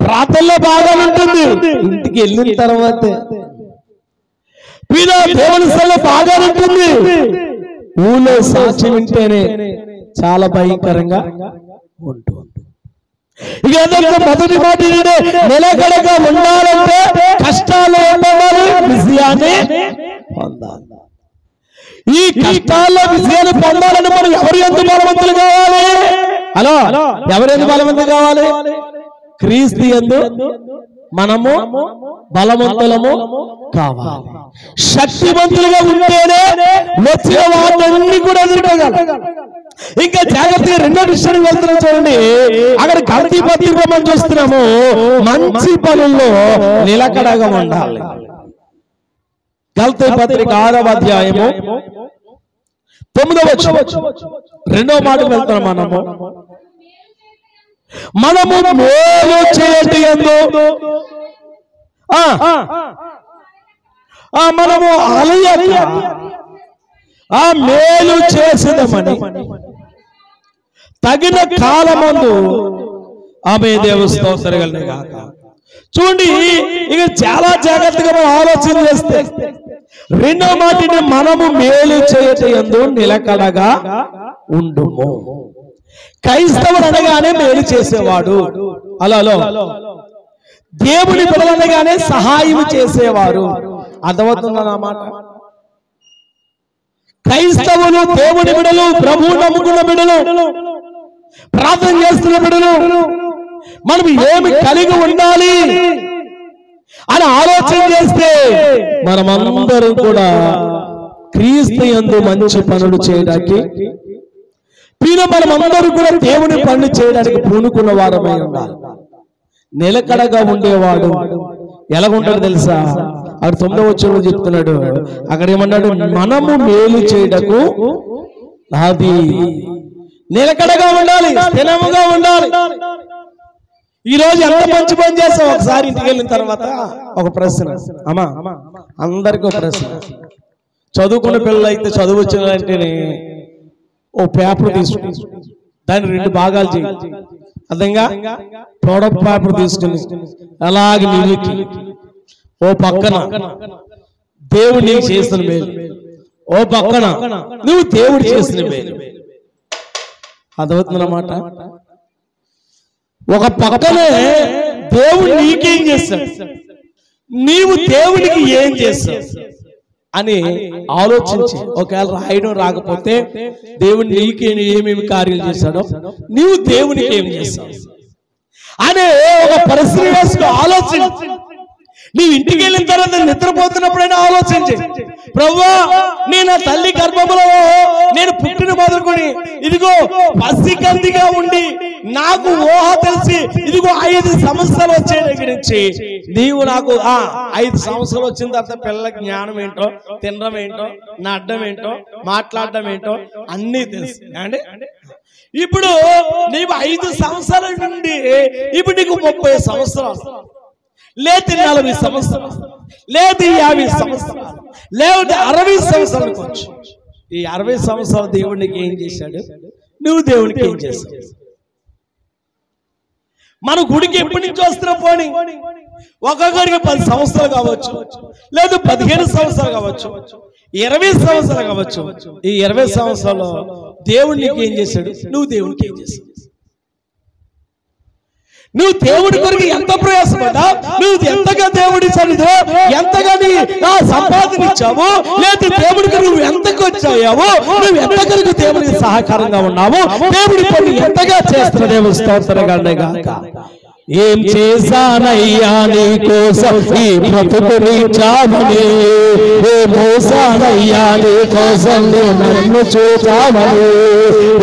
ప్రార్థనలో బాగా ఉంటుంది, ఇంటికి వెళ్ళిన తర్వాత దేవుని స్థలంలో బాగా ఉంటుంది. ఊళ్ళో సాక్ష్యం వింటేనే చాలా భయంకరంగా ఉంటుంది. ఇక మొదటి మాట నిలకడగా ఉండాలంటే కష్టాలు పొందాలి, విజయాన్ని పొందాలి. ఈ కష్టాల్లో విజయాన్ని పొందాలని మనం ఎవరు ఎంత బలవంతులు కావాలి? హలో, ఎవరెందు బలవంతులు కావాలి? క్రీస్తు యందు మనము బలవంతులము కావాలి. శక్తివంతులుగా ఉంటేనే వచ్చే వాటిని కూడా ఎదుర్కోగలం. ఇంకా జాగ్రత్తగా రెండో విషయానికి వెళ్తున్నాం చూడండి. అక్కడ గల్తీ పత్రిక మనం చూస్తున్నాము, మంచి పనుల్లో నిలకడగా ఉండాలి. గల్తీ పత్రిక 6వ అధ్యాయము 9వ వచనం రెండో మాటకు వెళ్తున్నాం. మనము మేలు చేయటి యందు మనము అలయక ఆ మేలు చేసేదమని తగిన కాలమందు ఆమె దేవుని స్తోత్రగలనే గాక. చూడండి, ఇక చాలా జాగ్రత్తగా మనం ఆలోచన చేస్తే రెండో మాటని మనము మేలు చేయట యందు నిలకడగా ఉండుము. క్రైస్తవుడు అనగానే మేలు చేసేవాడు. అలా దేవుని బిడ్డలనగానే సహాయం చేసేవారు. అర్థమవుతుందా నా మాట? క్రైస్తవులు దేవుని బిడ్డలు, ప్రభువు నమ్ముకున్న బిడ్డలు, ప్రార్థన చేస్తున్న బిడ్డలు, మనం ఏమి కలిగి ఉండాలి అని ఆలోచన చేస్తే మనమందరం కూడా క్రీస్తు యందు మంచి పనులు చేయడానికి, మనమందరూ కూడా దేవుని పనులు చేయడానికి పూనుకున్న వారమై ఉండాలి. నిలకడగా ఉండేవాడు ఎలాగుంటాడు తెలుసా? అక్కడ 9వ వచనంలో చెప్తున్నాడు. అక్కడ ఏమన్నాడు? మనము మేలు చేయటకు అది నిలకడగా ఉండాలి, స్థిరముగా ఉండాలి. ఈ రోజు ఎంత మంచి పని చేస్తావు? ఒకసారి ఇంటికి వెళ్ళిన తర్వాత ఒక ప్రశ్న, అమ్మా అందరికీ ఒక ప్రశ్న. చదువుకున్న పిల్లలు అయితే చదువు వచ్చినంటేనే ఓ పేపర్ తీసుకుని దాన్ని 2 భాగాలు చేయి. అర్థంగా ప్రోడక్ట్ పేపర్ తీసుకుని అలాగే నిలికి ఓ పక్కన దేవుడు నీకు చేసిన మేలు, ఓ పక్కన నువ్వు దేవుడు చేసిన మేలు. అర్థమవుతుందన్నమాట. ఒక పక్కనే దేవుడు నీకేం చేస్తాడు, నీవు దేవుడికి ఏం చేస్తావు అని ఆలోచించి, ఒకవేళ రాయడం రాకపోతే దేవుడు నీకు ఏమేమి కార్యాలు చేశాడో, నీవు దేవునికి ఏం చేస్తావు అనే ఒక పరిస్థితి వేసుకో. ఆలోచించి నీ ఇంటికి వెళ్ళిన తర్వాత నిద్రపోతున్నప్పుడైనా ఆలోచించి, ప్రభువా నేను నా తల్లి గర్భంలో నేను పుట్టిన మొదలుకొని ఇదిగో పసికందిగా ఉండి నాకు ఊహ తెలిసి ఇదిగో 5 సంవత్సరాలు వచ్చే దగ్గర నుంచి నీవు నాకు 5 సంవత్సరాలు వచ్చిన తర్వాత పిల్లల జ్ఞానం ఏంటో, తినడం ఏంటో, నడడం ఏంటో, మాట్లాడడం ఏంటో అన్నీ తెలుసు అండి. ఇప్పుడు నీవు 5 సంవత్సరాల నుండి ఇప్పుడు నీకు 30 సంవత్సరాలు, లేదు 40 సంవత్సరాలు, లేదు 50 సంవత్సరాలు, లేకపోతే 60 సంవత్సరాలకు వచ్చు. ఈ 60 సంవత్సరాలు దేవుడికి ఏం చేశాడు, నువ్వు దేవుడికి ఏం చేశావు? మన గుడికి ఎప్పటి నుంచి వస్తున్నా పోనీ, ఒక్కొక్కరికి 10 సంవత్సరాలు కావచ్చు, లేదు 15 సంవత్సరాలు కావచ్చు, 20 సంవత్సరాలు కావచ్చు. ఈ 20 సంవత్సరాలు దేవుడికి ఏం చేశాడు, నువ్వు దేవుడికి ఏం చేశావు? నువ్వు దేవుడి కొరకు ఎంత ప్రయాసపడ్డా, నువ్వు ఎంతగా దేవుడి సన్నిధిలో ఎంతగా నీ సంపాదన ఇచ్చావు, లేదా దేవుడికి నువ్వు ఎంతకు వచ్చావు, నువ్వు ఎంత కొరకు దేవుడికి సహకారంగా ఉన్నావు, దేవుడి పని ఎంతగా చేస్తున్న దేవుడి స్తోత్రగానే గాక. ఏం చేశానయ్యా నీ కోసం ఈ బ్రతుకుని చావని, ఏం మోసానయ్యా నీ కోసం నన్ను చూచావని,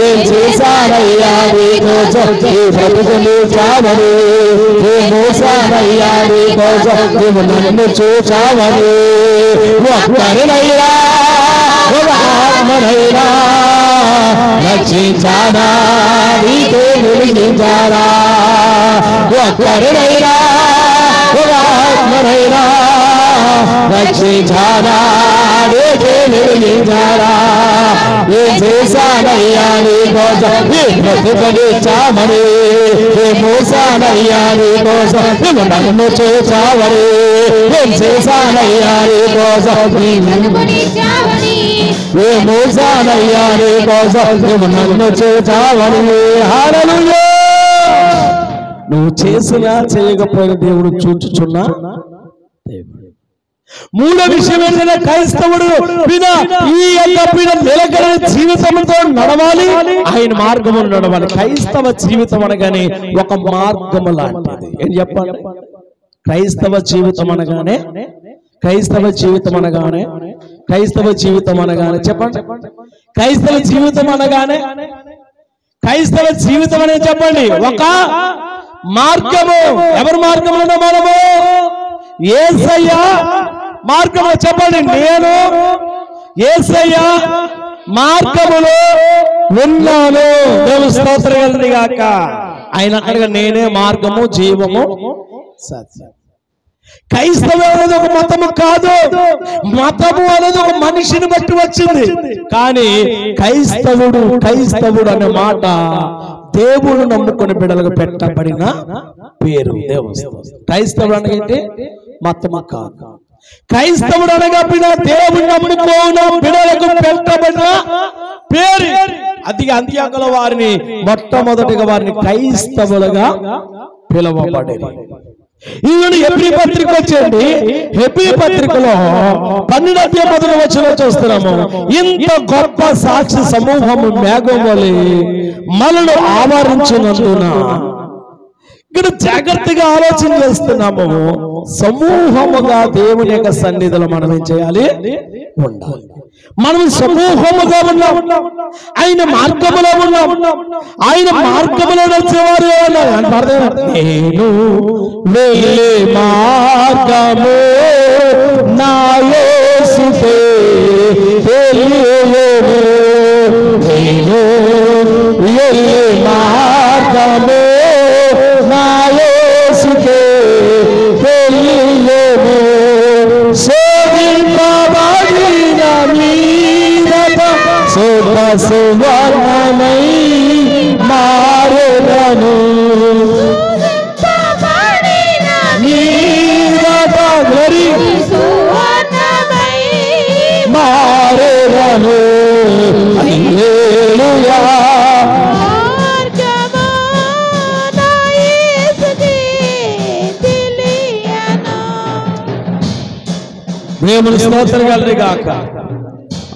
ఏం చేశానయ్యా నీ కోసం ఈ బ్రతుకుని చావని, ఏం మోసానయ్యా నీ కోసం నువ్వు నన్ను చూచావని, ఒక్కరినయ్యా ఒక ఆత్మనైనా రక్షించానా, నీతో వెలిగించానా, ఒక్కరినైనా ఒక ఆత్మనైనా రక్షించానా, నీతో వెలిగించానా, ఏం చేశానయ్యా నీ కోసం ఈ బ్రతుకుని చావని, ఏం మోసానయ్యా నీ కోసం నువ్వు నన్ను చూచావని, ఏం చేశానయ్యా నీ కోసం ఏ మోసానయ్యా నీ కోసం నువ్వు నన్ను చూచావని. హల్లెలూయా. నువ్వు చేసినా చేయకపోయిన దేవుడు చూచుచున్నా దేవుడు. మూడో విషయం ఏంటంటే క్రైస్తవుడు ఈ యొక్క నిలకడ జీవితంతో నడవాలి, ఆయన మార్గములు నడవాలి. క్రైస్తవ జీవితం అనగానే ఒక మార్గము లాంటిది. ఏం చెప్పాలి? క్రైస్తవ జీవితం అనగానే క్రైస్తవ జీవితం అనగానే క్రైస్తవ జీవితం అనగానే చెప్పండి. క్రైస్తవ జీవితం అనగానే క్రైస్తవ జీవితం అనేది చెప్పండి ఒక మార్గము. ఎవరి మార్గంలో మనము? యేసయ్య మార్గంలో. చెప్పండి, నేను యేసయ్య మార్గములో ఉన్నాను. దేవుని స్తోత్రం కలుగును గాక. ఆయన అక్కడిగా నేనే మార్గము, జీవము, సత్యం. క్రైస్తవం అనేది ఒక మతము కాదు. మతము అనేది ఒక మనిషిని బట్టి వచ్చింది. కానీ క్రైస్తవుడు అనే మాట దేవుడు నమ్ముకుని బిడ్డలకు పెట్టబడిన పేరు. క్రైస్తవుడు అనగంటే మతము కాదు. క్రైస్తవుడు అనగా దేవుడు నమ్ముకోన బిడ్డలకు పెట్టబడిన పేరు. అది అంత్యకాల వారిని మొట్టమొదటిగా వారిని క్రైస్తవులుగా పిలువబడేది. ఈయన హెబ్రీ పత్రిక వచ్చేయండి. హెబ్రీ పత్రికలో 12వ చూస్తున్నాము. ఇంత గొప్ప సాక్షి సమూహము మేఘం వలె మనను ఆవరించినందున ఇక్కడ జాగ్రత్తగా ఆలోచన చేస్తున్నాము. సమూహముగా దేవుని యొక్క సన్నిధిలో మనం ఏం చేయాలి? ఉండాలి. మనం సమూహముగా ఉన్నాం, ఆయన మార్గములో ఉన్నాం. ఆయన మార్గములో నడిచేవారు నేను వెళ్ళే మార్గము నా యేసుకే తెలియను. నేను వెళ్ళే మార్గము నా యేసుకే తెలియను. శోధింపబడిన మీదట సువర్ణమై మారెదను. మీదట మారెదను. హల్లెలూయా. దేవుని స్తోత్రం కలుగును గాక.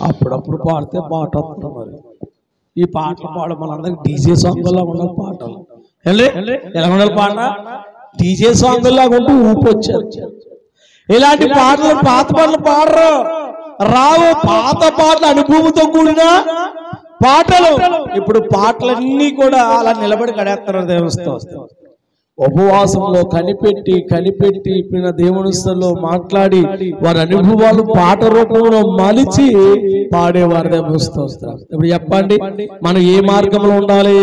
అప్పుడప్పుడు పాడితే పాట వస్తుంది. మరి ఈ పాటలు పాడడం మనందరికి డీజే సాంగ్లా ఉండాలి. పాటలు ఎలా ఉండాలి? పాట డీజే సాంగ్ లాగా ఉంటూ ఊపొచ్చారు. ఇలాంటి పాటలు పాత పాటలు పాడరు, రావు. పాత పాటలు అనుభవంతో కూడిన పాటలు. ఇప్పుడు పాటలన్నీ కూడా అలా నిలబడి కడేస్తారు. దేవస్థానం ఉపవాసంలో కనిపెట్టి దేవునిలో మాట్లాడి వారి అనుభవాలు పాట రూపంలో మలిచి పాడేవారు దేవస్థానం. ఇప్పుడు చెప్పండి, మనం ఏ మార్గంలో ఉండాలి?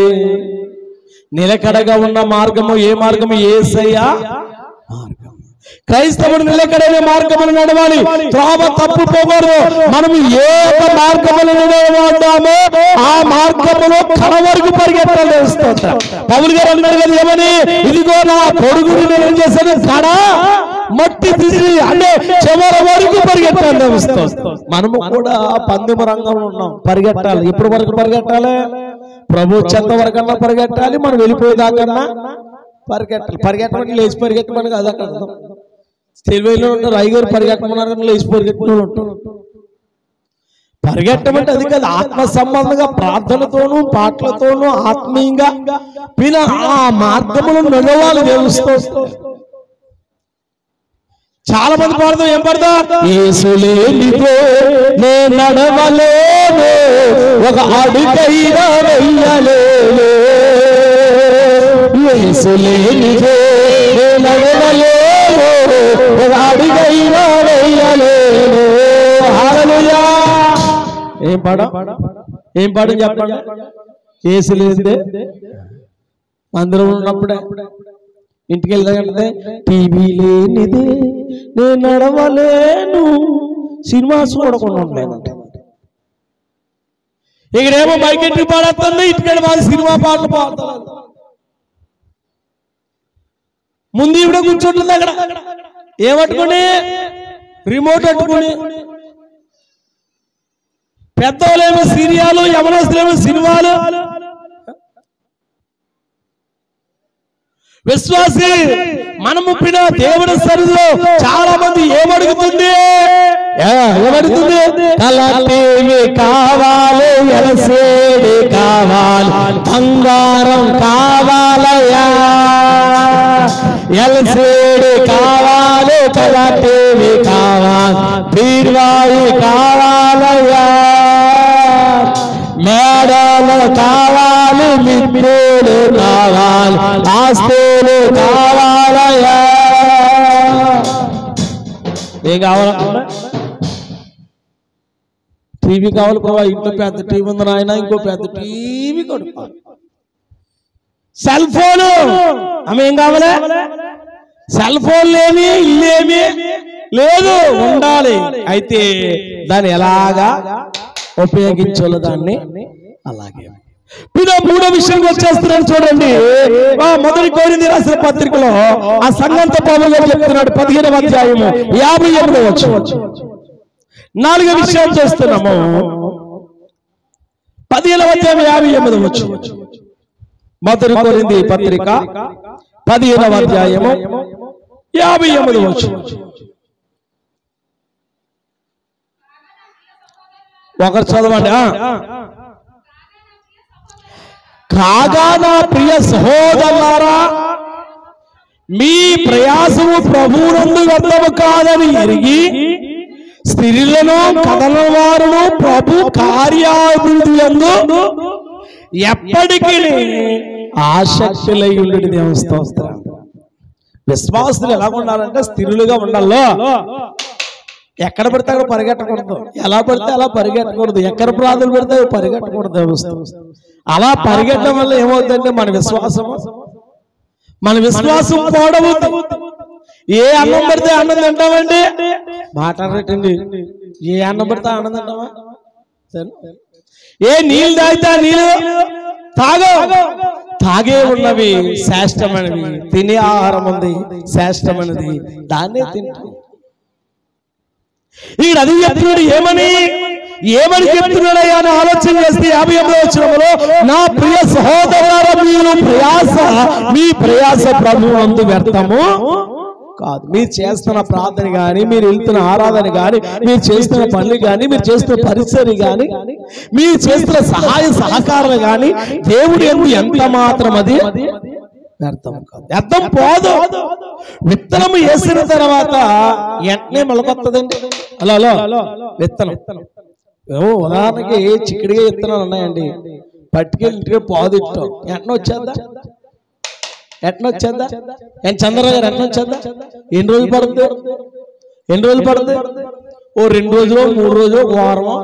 నిలకడగా ఉన్న మార్గము ఏ మార్గము? యేసయ్య మార్గం. క్రైస్తవుడు నిలకడైన మార్గములు నడవాలి, త్రోవ తప్పుపోకూడదు. మనం ఏ మార్గములు నడవాలో ఆ మార్గములో కడ వరకు పరిగెత్తాలి. పౌలు గారు అన్నారు కదా, ఏమని? ఇదిగో నా పొరుగుని నేను ఏం చేశాను? కడ మట్టి తీసి అంటే చివరి వరకు పరిగెత్తాలి. మనము కూడా పందెం రంగంలో ఉన్నాం, పరిగెట్టాలి. ఎప్పటి వరకు పరిగెట్టాలి? ప్రభు చెత్త వరకన్నా పరిగెట్టాలి, మనం వెళ్ళిపోయేదాకన్నా పరిగెట్టాలి. పరిగెట్టమని లేచి పరిగెట్టమని కాదు అక్కడ తెలివైలో ఉంటారు. ఐగారు పరిగెట్టమన్నారు, లేచి పరిగెట్టమని ఉంటారు. పరిగెట్టమంటే అది కాదు, ఆత్మ సంబంధంగా ప్రార్థనతోనూ పాటలతోనూ ఆత్మీయంగా ఆ మార్గములు నడవాలి. తెలుస్తూ చాలా మంది పాడతాం. ఏం పడతా? యేసు లేనిదే నే నడవలేను, ఒక అడుగైనా వెయ్యలేను. యేసు లేనిదే నే నడవలేను, ఒక అడుగైనా వెయ్యలేను. హల్లెలూయా. ఏం పాడం చెప్పండి? యేసు లేనిదే అందరూ ఉన్నప్పుడే ఇంటికి వెళ్తాకంటే టీవీ లేనిదే నేను నడవలేను, సినిమా చూడకుండా ఉండలేనంటే. ఇక్కడేమో బైకెట్టి పాడేస్తుంది, ఇంటికెళ్ళి మాది సినిమా పాటలు పాడుతున్నారు. ముందు ఇవిడ కూర్చుంటుంది అక్కడ, ఏమట్టుకుని? రిమోట్ అట్టుకుని. పెద్దవాళ్ళేమో సీరియాలు, యవనస్తులేమో సినిమాలు. విశ్వాసి మనం ముప్పిన దేవుడి సరిలో చాలా మంది ఏమడుగుతుంది కలర్ టీవీ కావాలి, ఎలసేడి కావాలి, బంగారం కావాలయ్యా, ఎలసేడి కావాలి, కలర్ టీవీ కావాలి, బీర్వాయి కావాలయ్యా, మేడలు కావాలి, మిత్రులు కావాలి, ఆస్తులు కావాలయ్యా. ఏం కావాలన్నా? టీవీ కావాలి బాబా, ఇంట్లో పెద్ద టీవీ ఉంది నాయన, ఇంకో పెద్ద టీవీ కొనుక్కోవాలి. సెల్ ఫోన్ ఆమె ఏం కావాలి? సెల్ ఫోన్ లేని ఇల్లేమి లేదు, ఉండాలి. అయితే దాన్ని ఎలాగా ఉపయోగించాలో దాన్ని అలాగే. మూడో విషయం వచ్చేస్తున్నాను చూడండి. మొదటి కొరింథీ రాసిన పత్రికలో ఆ సంఘంతో పౌలు గారు చెప్తున్నాడు 15వ అధ్యాయము 58వ వచనం. 4 విషయాలు చేస్తున్నాము. 15వ అధ్యాయం 58వ వచనం. మొదటి కొరింథీ పత్రిక 15వ అధ్యాయము 58వ వచనం. ఒకరు చదవండి. కాగా నా ప్రియ సహోదరులారా, మీ ప్రయాసము ప్రభువునందు వ్యర్థము కాదని ఎరిగి స్త్రీలను కదలని వారును ప్రభు కార్యాభివృద్ధి యందు ఎప్పటికీ ఆసక్తులై ఉండి దేవుని స్తోత్రం. విశ్వాసులు ఎలా ఉండాలంటే స్థిరులుగా ఉండాలో. ఎక్కడ పడితే అక్కడ పరిగెట్టకూడదు, ఎలా పడితే అలా పరిగెట్టకూడదు, ఎక్కడ ప్రార్థనలు పెడితే పరిగెట్టకూడదు. అలా పరిగెట్టడం వల్ల ఏమవుతుందంటే మన విశ్వాసం పాడవుతుంది. ఏ అన్నం పడితే అన్నం తింటామండి, మాట్లాడటండి. ఏ అన్నం పడితే అన్నం తింటామా? ఏ నీళ్ళు తాగితే నీళ్ళు తాగే ఉన్నవి శ్రేష్టమైనవి, తినే ఆహారం ఉంది శ్రేష్టమైనది, దాన్నే తింటాం. ఈడు అది చెప్తున్నాడు. ఏమని చెప్తున్నాడయ్యా అని ఆలోచన చేస్తే 58వ వచనంలో, నా ప్రియ సహోదరులారా, మీ ప్రయాస ప్రభువునందు వ్యర్థము కాదు. మీరు చేస్తున్న ప్రార్థన గాని, మీరు వెళ్తున్న ఆరాధన గాని, మీరు చేస్తున్న పనులు గాని, మీరు చేస్తున్న పరిచర్య గాని, మీరు చేస్తున్న సహాయ సహకారాలు గాని దేవుడి యందు ఎంత మాత్రం అది వ్యర్థం కాదు, వ్యర్థం పోదు. విత్తనం వేసిన తర్వాత వెంటనే మొలకొత్తదండి. అలా విత్తనం ఉదాహరణకి చిక్కుడుగా విత్తనాలు ఉన్నాయండి, పట్టుకెళ్ళి ఇంటికి పాదుట్టాం, వెంటనే వచ్చేద్దా? చంద్రరావు గారు ఎట్లా వచ్చేద్దా? ఎన్ని రోజులు పడుతుంది? ఓ 2 రోజులు, 3 రోజులు, వారమో.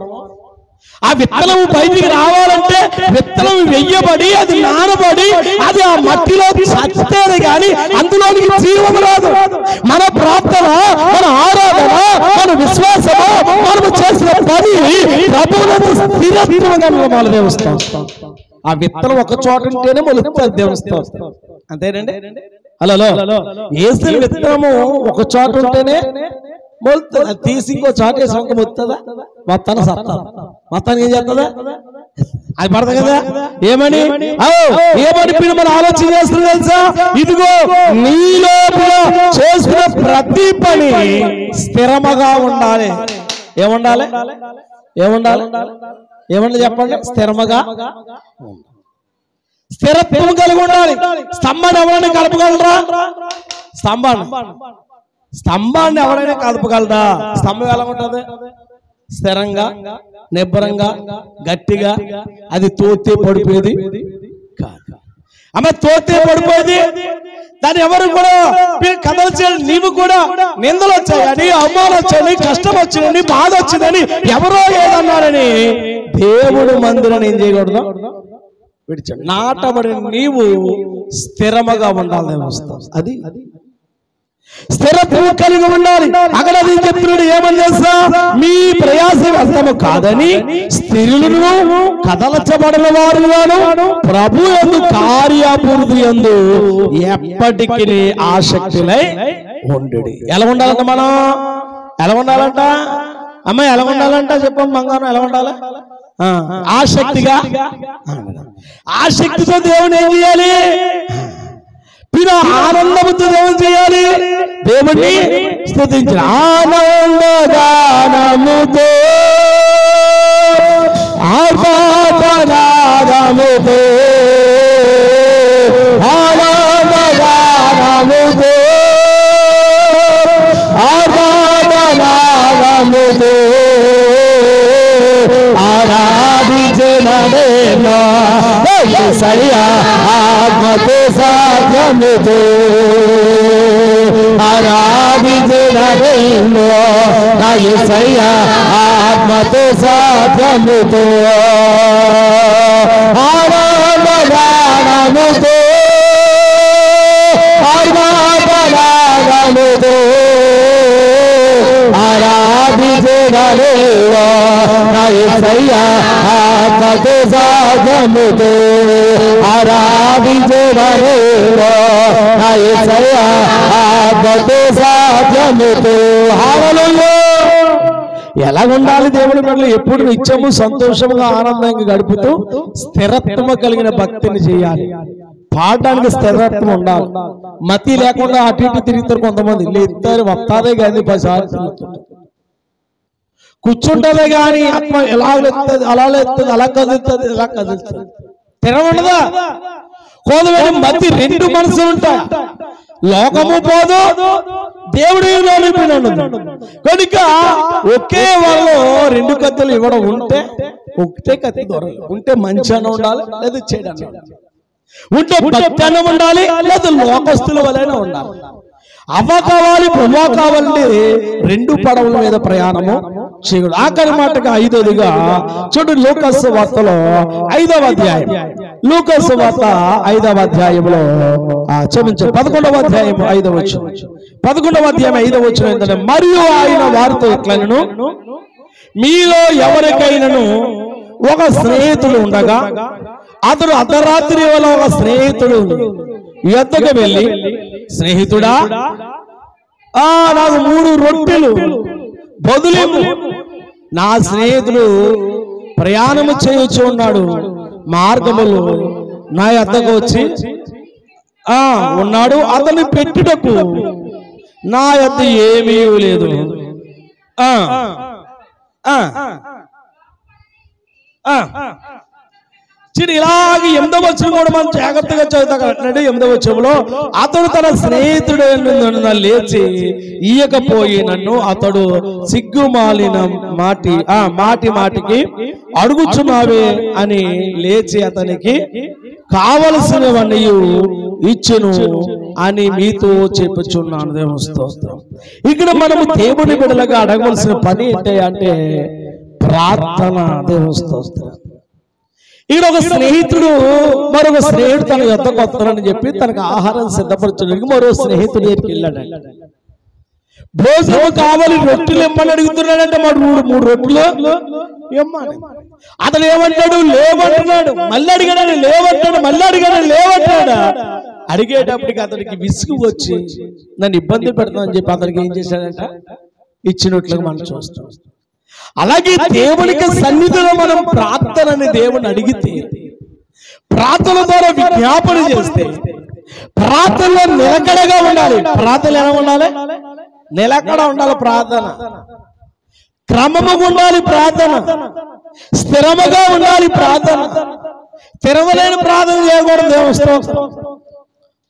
ఆ విత్తనం బయటికి రావాలంటే విత్తనం వెయ్యబడి, అది నానబడి, అది ఆ మట్టిలో చచ్చితేనే గాని అందులోనికి జీవం రాదు. మన ప్రార్థన, మన ఆరాధన, మన విశ్వాసము, మనము చేసిన పని ప్రభువునందు స్థిరత్వంగా నిలవాలి. దేవస్థానం ఆ విత్తనం ఒక చోట ఉంటేనే మొలుస్తుంది. దేవస్థానం అంతేనండి. అలా వేసిన విత్తనము ఒక చోట ఉంటేనే మొలుతుంది. అది తీసి ఇంకో చోట వేసి ఒక మొత్తుందా? మొత్తాన్ని సత్తా, మొత్తానికి ఏం చేస్తుందా? అది పడదు కదా. ఏమని మనం ఆలోచన చేస్తుంది తెలుసా? ఇదిగో నీలో చేస్తున్న ప్రతి పని స్థిరముగా ఉండాలి. ఏముండాలి చెప్పండి. స్థిరత్వం కలిగి ఉండాలి. స్తంభాన్ని ఎవరైనా కలపగలరా? స్తంభాన్ని ఎవరైనా కలపగలరా? స్తంభం ఎలా ఉంటుంది? స్థిరంగా, నిబ్బరంగా, గట్టిగా. అది తోతే పడిపోయేది కాదు. ఆమె తోతే పడిపోయేది. దాన్ని ఎవరు కూడా కథలు చేయాలి. నీవు కూడా నిందలు వచ్చాయని, అవమానం వచ్చాయని, కష్టం వచ్చిందని, బాధ వచ్చిందని, ఎవరో ఏదన్నారని దేవుడు మందిరాన్ని ఏం చేయకూడదు, విడిచాడు. నాటబడి నీవు స్థిరముగా ఉండాలి. అది స్థిరత్వం కలిగి ఉండాలి. అక్కడ అది చెప్తున్నాడు. ఏమని చేస్తా? మీ ప్రయాస వ్యర్థము కాదని స్త్రీలను కదలచబడిన వారుగాను ప్రభు యందు కార్యాభివృద్ధి యందు ఎప్పటికీ ఆసక్తులై ఉండుడి. ఎలా ఉండాలంట? మనం ఎలా ఉండాలంట? అమ్మాయి ఎలా ఉండాలంట? చెప్పం బంగారం. ఎలా ఉండాలి? ఆసక్తిగా. ఆసక్తితో దేవుని ఏం చేయాలి? మీరు ఆనందముతో దేవుని చేయాలి, దేవుణ్ణి స్తుతించాలి. ఆనందగానముతో ఆర్భాటనాదముతో ఆనందగానముతో ఆర్భాటనాదముతో ఆరాధించనదేనా యేసయ్యా ఆత్మతో సాధ్యముతో ఆరాధించనదేనా యేసయ్యా ఆత్మతో సాధ్యముతో ఆరాధనాముతో ఆరాధనాముతో ఆరాధించనదేనా యేసయ్యా ఆత్మతో సాధ్యముతో ఆరాధించనదేనా యేసయ్యా ఆత్మతో సాధ్యముతో. హల్లెలూయా. ఎలాగుండాలి దేవుని పట్ల? ఎప్పుడు నిత్యము సంతోషముగా ఆనందంగా గడుపుతూ స్థిరత్వం కలిగిన భక్తిని చేయాలి. పాడడానికి స్థిరత్వం ఉండాలి. మతి లేకుండా అటు ఇటు తిరుగుతారు కొంతమంది. లేస్తారు వస్తారే కానీ 10 సార్లు తిరుగుతుంటారు. కూర్చుంటదే కానీ ఆత్మ ఎలా లేస్తుంది, అలా లేస్తుంది, అలా కదులుతుంది, ఇలా కదులుతుంది. స్థిరం ఉండదా? కోదవేడి మతి 2 మనసులు ఉంటాయి. లోకము పోదు, దేవుడి కనుక ఒకే వాళ్ళు 2 కత్తులు ఇవ్వడం ఉంటే ఒకటే కత్తి దొరకదు. ఉంటే మంచి అన్న ఉండాలి, లేదా చెడు అన్న ఉంటే భక్తి అన్న ఉండాలి, లేదా లోకస్తుల వలన ఉండాలి. అవ్వ కావాలి, ప్రభు కావాలంటే 2 పడవల మీద ప్రయాణము చేయడు. ఆఖరి మాటగా 5వదిగా చూడు, లూకాసు వార్తలో 5వ అధ్యాయం, లూకాసు వార్త 5వ అధ్యాయంలో క్షమించండి 11వ అధ్యాయం 5వ వచనం, 11వ అధ్యాయం 5వ వచనం ఏంటంటే, మరియు ఆయన వారితో ఇట్లనెను, మీలో ఎవరికైనాను ఒక స్నేహితుడు ఉండగా అతడు అర్ధరాత్రి వేళ ఒక స్నేహితుడు యొద్దకు వెళ్ళి, స్నేహితుడా నాకు 3 రొట్టెలు బదులు, నా స్నేహితుడు ప్రయాణము చేయొచ్చు ఉన్నాడు, మార్గములు నా యొద్దకు వచ్చి ఉన్నాడు, అతని పెట్టుటకు నా యొద్ద ఏమీ లేదు. ఇలాగే 8వ వచనం కూడా మనం జాగ్రత్తగా చదువుతాడు. 8వ వచనంలో అతడు తన స్నేహితుడు లేచి ఇయ్యకపోయి నన్ను అతడు సిగ్గుమాలిన మాటికి అడుగుచున్నావే అని లేచి అతనికి కావలసినవన్నీ ఇచ్చును అని మీతో చెప్పుచున్నాను. దేవుని స్తోత్రం. ఇక్కడ మనము దేవుని బిడ్డలుగా అడగవలసిన పని ఏంటి అంటే ప్రార్థన. దేవుని స్తోత్రం. ఇక్కడ ఒక స్నేహితుడు మరొక స్నేహితుడు తన యొద్దకు వస్తానని చెప్పి తనకు ఆహారం సిద్ధపరచడానికి మరో స్నేహితుడు దగ్గరికి వెళ్ళాడు. భోజనం కావాలి, రొట్టెలు ఇమ్మని అడుగుతున్నాడంటే మరి 3 రొట్టెలు ఇమ్మని. అతను ఏమంటాడు? లేవంటున్నాడు. మళ్ళీ అడిగాడు, లేవంటాడు. మళ్ళీ అడిగాడు, లేవంటాడు. అడిగేటప్పటికి అతనికి విసుగు వచ్చి నన్ను ఇబ్బంది పెడతానని చెప్పి అతనికి ఏం చేశాడంట? ఇచ్చినట్లుగా మనం చూస్తాం. అలాగే దేవునికి సన్నిధిలో మనం ప్రార్థనని దేవుని అడిగితే, ప్రార్థన ద్వారా విజ్ఞాపన చేస్తే, ప్రార్థనలో నిలకడగా ఉండాలి. ప్రార్థన ఎలా ఉండాలి? నిలకడ ఉండాలి. ప్రార్థన క్రమముగా ఉండాలి. ప్రార్థన స్థిరముగా ఉండాలి. ప్రార్థన స్థిరమలేని ప్రార్థన చేయకూడదు. దేవస్థానం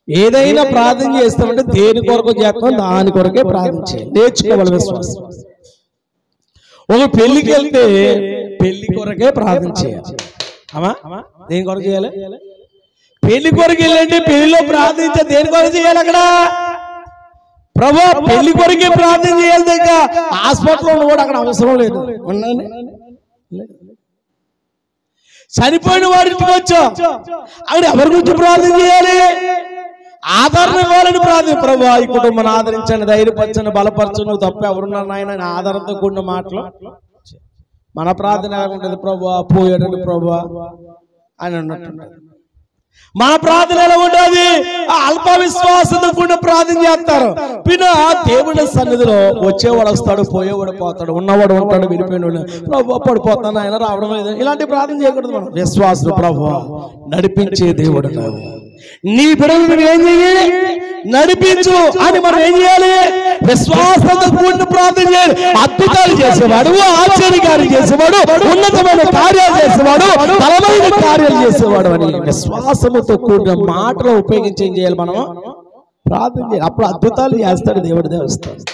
ఏదైనా ప్రార్థన చేస్తామంటే దేని కొరకు చేస్తాం, దాని కొరకే ప్రార్థన చేయాలి. నేర్చుకోవాలి విశ్వాసం. ఒక పెళ్లికి వెళ్తే పెళ్లి కొరకే ప్రార్థన చేయాలి. దేని కొరకు చేయాలి? పెళ్లి కొరకు వెళ్ళంటే పెళ్లిలో ప్రార్థించే దేని కొరకు చేయాలి? అక్కడ ప్రభు పెళ్లి కొరకే ప్రార్థన చేయాలి. ఇంకా హాస్పిటల్లో కూడా అక్కడ అవసరం లేదు. చనిపోయిన వారింటికి వచ్చా అక్కడ ఎవరి గురించి ప్రార్థన చేయాలి? ఆదరణ ఇవ్వాలని ప్రార్థన. ప్రభు ఈ కుటుంబాన్ని ఆదరించండి, ధైర్యపరచండి, బలపరచండి, నువ్వు తప్ప ఎవరున్నారు నాయన అని ఆధారంతో కూడిన మాటలు. మన ప్రార్థన ఎలాగుంటుంది? ప్రభు పోయాడు ప్రభు అని అన్నట్టు. మన ప్రార్థన ఎలా ఉంటుంది? అల్ప విశ్వాసంతో కూడిన ప్రార్థన చేస్తారు. పిన్నా దేవుడి సన్నిధిలో వచ్చేవాడు వస్తాడు, పోయేవాడు పోతాడు, ఉన్నవాడు ఉంటాడు, విడిపోయినవాడు. ప్రభు పడిపోతాను ఆయన రావడం లేదు, ఇలాంటి ప్రార్థన చేయకూడదు. మనం విశ్వాసం ప్రభు నడిపించే దేవుడు. నీ బిడ్డలను ఏం చెయ్యాలి? నడిపించు అని మనం ఏం చేయాలి? విశ్వాసంతో కూడిన ప్రార్థన చేయాలి. అద్భుతాలు చేసేవాడు, ఆశ్చర్యకార్యాలు చేసేవాడు, ఉన్నతమైన కార్యాలు చేసేవాడు, బలమైన కార్యాలు చేసేవాడు అని విశ్వాసముతో కూడిన మాటలు ఉపయోగించి ఏం చేయాలి? మనం ప్రార్థన చేయాలి. అప్పుడు అద్భుతాలు చేస్తాడు దేవుడి దేవస్థానం.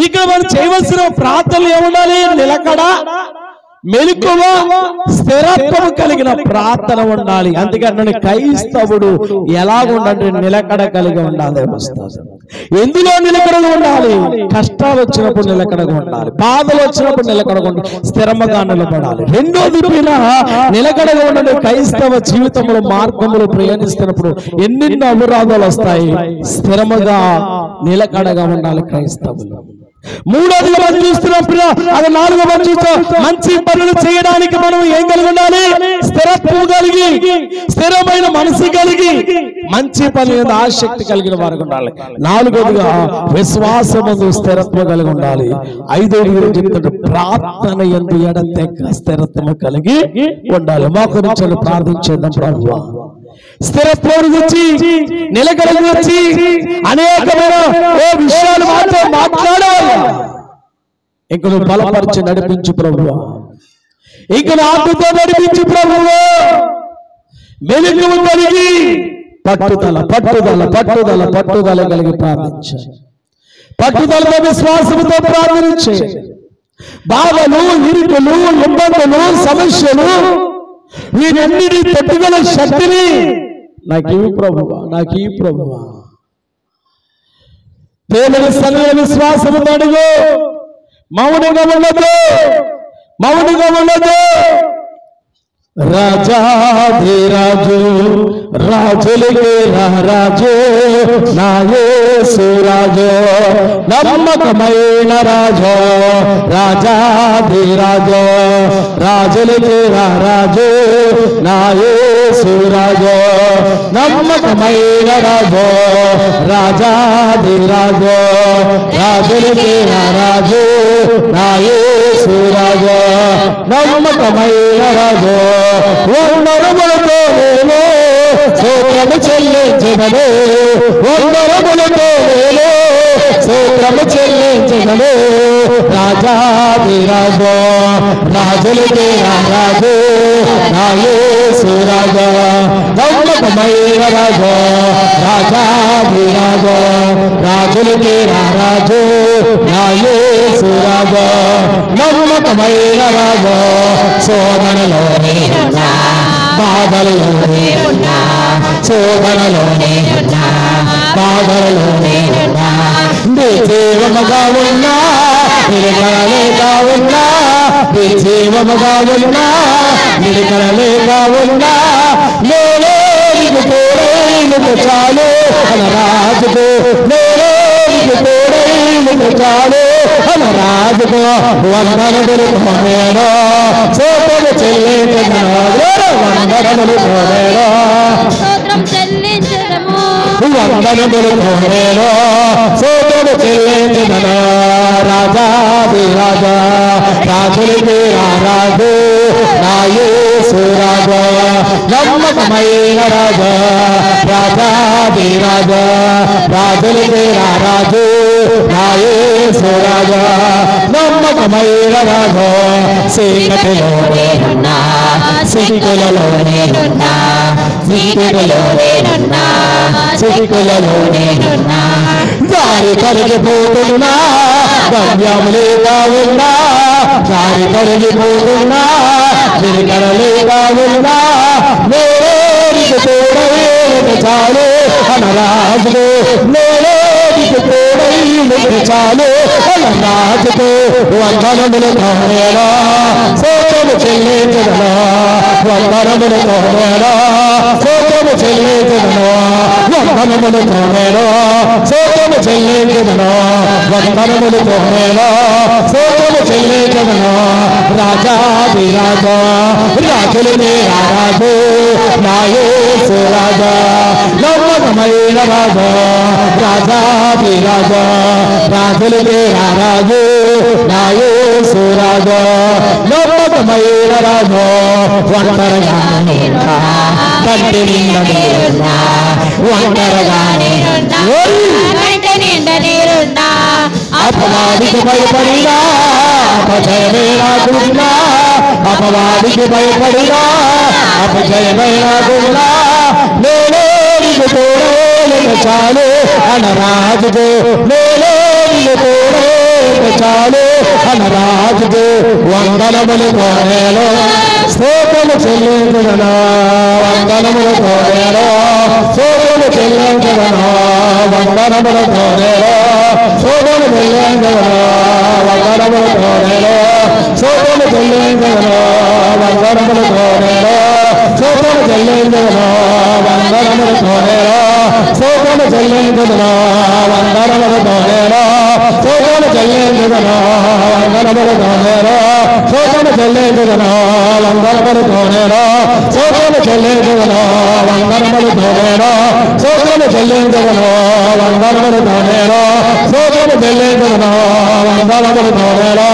ఇక్కడ మనం చేయవలసిన ప్రార్థనలు ఏముండాలి? నిలకడ, మెలకువ, స్థిరత్వం కలిగిన ప్రార్థన ఉండాలి. అందుకని క్రైస్తవుడు ఎలాగుండాలంటే నిలకడ కలిగి ఉండాలి. ఎందులో నిలకడగా ఉండాలి? కష్టాలు వచ్చినప్పుడు నిలకడగా ఉండాలి, బాధలు వచ్చినప్పుడు నిలకడగా ఉండాలి, స్థిరంగా నిలబడాలి. రెండోది నిలకడగా ఉండాలి. క్రైస్తవ జీవితంలో మార్గంలో ప్రయాణిస్తున్నప్పుడు ఎన్నెన్నో అపరాధాలు వస్తాయి. స్థిరముగా నిలకడగా ఉండాలి క్రైస్తవులు. మూడోదిగా మనం చూస్తున్నప్పుడు అది నాలుగో మనం చూస్తాం. మంచి పనులు చేయడానికి మనం ఏం కలిగి ఉండాలి? స్థిరత్వం కలిగి, స్థిరమైన మనసు కలిగి, మంచి పని మీద ఆసక్తి కలిగిన వారికి ఉండాలి. నాలుగోదిగా విశ్వాసము స్థిరత్వం కలిగి ఉండాలి. ఐదోదిగా చెప్తుంటే ప్రార్థన యందు ఎడతెగక స్థిరత్వం కలిగి ఉండాలి. మా గురించి ప్రార్థించేద్దాం. ప్రభువా, స్థిరత్వం గురించి, నిలకడ గురించి అనేకమైన విషయాలు మాట్లాడాలి. ఇంక నువ్వు బలపరిచి నడిపించు ప్రభువా, ఇంక ఆత్మతో నడిపించు ప్రభువా. మెలకువ కలిగి పట్టుదల పట్టుదల పట్టుదల పట్టుదల కలిగి ప్రార్థించాలి. పట్టుదలతో విశ్వాసంతో ప్రార్థించాలి. బాధలు, ఇరుకులు, ఇబ్బందులు, సమస్యలు వీరన్నిటి తట్టుగల శక్తిని నాకు ఈ ప్రభువా, నాకు ఈ ప్రభువా. దేవుని సన్నిధిలో విశ్వాసముతో అడుగు. మౌనంగా ఉండదు, మౌనంగా ఉండదు. రాజాధిరాజు, రాజులకే రాజు, నా యేసు రాజు, నమ్మకమైన రాజు. రాజాధిరాజు, రాజులకే రాజు, నా యేసు రాజు, నమ్మకమైన రాజు. రాజాధిరాజు, రాజులకే రాజు, నా యేసు రాజు, నమ్మకమైన రాజు. వందరములతో నేను స్తోత్రము చెల్లించెదను, వందరములతో నేను స్తోత్రము చెల్లించెదను. రాజాధిరాజు, రాజులకే రాజు, నా యేసు రాజు, నమ్మకమైన రాజు. రాజాధిరాజు, రాజులకే రాజు, నా యేసు రాజు, నమ్మకమైన రాజు. శోధనలోనే ఉన్నా, బాధలలోనే ఉన్నా, శోధనలోనే ఉన్నా, బాధలలోనే ఉన్నా, నిర్జీవముగా ఉన్నా, నిలకడలేక ఉన్నా, నిర్జీవముగా ఉన్నా, నిలకడలేక ఉన్నా, నేనే నీకు తోడైనకు చాలు అనరాజుకు, నేనే నీకు తోడైనకు చాలు అనరాజుకు. వందనములు కోనేరో స్తోత్రము చెల్లించెదను, వందనములు కోనేరో స్తోత్రం చెల్లించెదము, వందనములు కోనేరో స్తోత్రము చెల్లించెదను. రాజాధిరాజు, రాజులకే రాజు, నా యేసు రాజు, నమ్మకమైన రాజు. రాజాధిరాజు, రాజులకే రాజు, నా యేసు రాజు, నమ్మకమైన రాజు. చీకటిలోనే ఉన్నా, చీకటిలోనే ఉన్నా, చీకటిలోనే ఉన్నా, చీకటిలోనే ఉన్నా, దారి కరిగిపోతున్నా, గమ్యములేగా ఉన్నా, దారి కరిగిపోతున్నా, నిలకడలేగా ఉన్నా, నేనే నీకు తోడైనకు చాలు అనరాజుకు, నేనే నీకు తోడైనకు చాలు అనరాజుకు. వందనములు కోనేరో స్తోత్రము చెల్లించెదను, వందనములు కోనేరో స్తోత్రము చెల్లించెదను, వందనములు కోనేరో స్తోత్రము చెల్లించెదను, వందనములు కోనేరో స్తోత్రము చెల్లించెదను. రాజాధిరాజు, రాజులకే రాజు, నా యేసు రాజు, నమ్మకమైన రాజు. రాజాధిరాజు, రాజులకే రాజు, నా యేసు రాజు, నమ్మకమైన రాజు. ఒంటరిగా ఉన్నా, కంటి నిండా నీరున్నా ఒంటరిగా నేనున్నా కంటి నిండా నీరున్నా అపవాదికి భయపడినా అపజయమే నాకున్నా అపవాదికి భయపడినా అపజయమే నాకున్నా నేనే నీకు తోడేక చాలు అనరాజుకు నేనే నీకు తోడేక చాలు అనరాజుకు వందనములు కోరేలో స్తోత్రము చెల్లించదనా వందనములు కోరేలో స్తోత్రము చెల్లించదనా వందనములు కోరేలో స్తోత్రము చెల్లించదనా వందనములు కోరేలో స్తోత్రము చెల్లించదనా వందనములు కోరేలో స్తోత్రము చెల్లించదనా వందనములు కోరేలో స్తోత్రము చెల్లించదనా వందనములు కోరేలో స్తోత్రము చెల్లించదనా వందనములు కోరేలో స్తోత్రము చెల్లించదనా వందనములు కోరేలో స్తోత్రము చెల్లించదనా వందనములు కోరేలో స్తోత్రము చెల్లించదనా వందనములు కోరేలో స్తోత్రము చెల్లించదనా వందనములు కోరేలో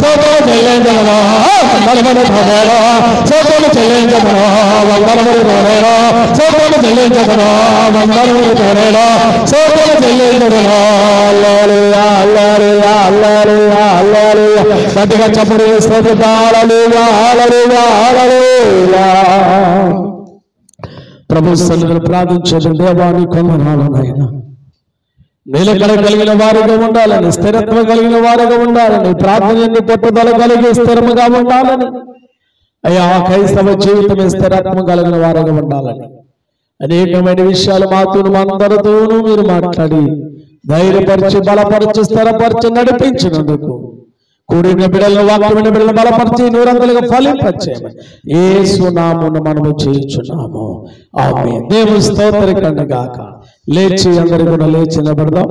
స్తోత్రము చెల్లించదనా వందనములు కోరేలో స్తోత్రము చెల్లించదనా వందనములు కోరేలో స్తోత్రము చెల్లించదనా వందనములు కోరేలో స్తోత్రము చెల్లించదనా హల్లెలూయా హల్లెలూయా హల్లెలూయా హల్లెలూయా గట్టిగా చప్పట్లు వేస్తూ హల్లెలూయా హల్లెలూయా హల్లెలూయా. ప్రభు సన్నిధిలో ప్రార్థించడం దేవాని కొందనాలనైనా నిలకడ కలిగిన వారిగా ఉండాలని స్థిరత్వం కలిగిన వారిగా ఉండాలని ప్రార్థన పట్టుదల కలిగి స్థిరముగా ఉండాలని అయ్యా క్రైస్తవ జీవితం స్థిరత్వం కలిగిన వారిగా ఉండాలని అనేకమైన విషయాలు మాతోను అందరితోనూ మీరు మాట్లాడి ధైర్యపరిచి బలపరిచి స్థిరపరిచి నడిపించినందుకు కూడిన బిడ్డలను వాక్యమైన బిడ్డలను బలపరిచి నూరంతలుగా ఫలింపచేయమని యేసు నామమున మనము చేయుచున్నాము ఆమేన్. దేవుని స్తోత్రకండి గాక. లేచి అందరి కూడా లేచి నిలబడదాం.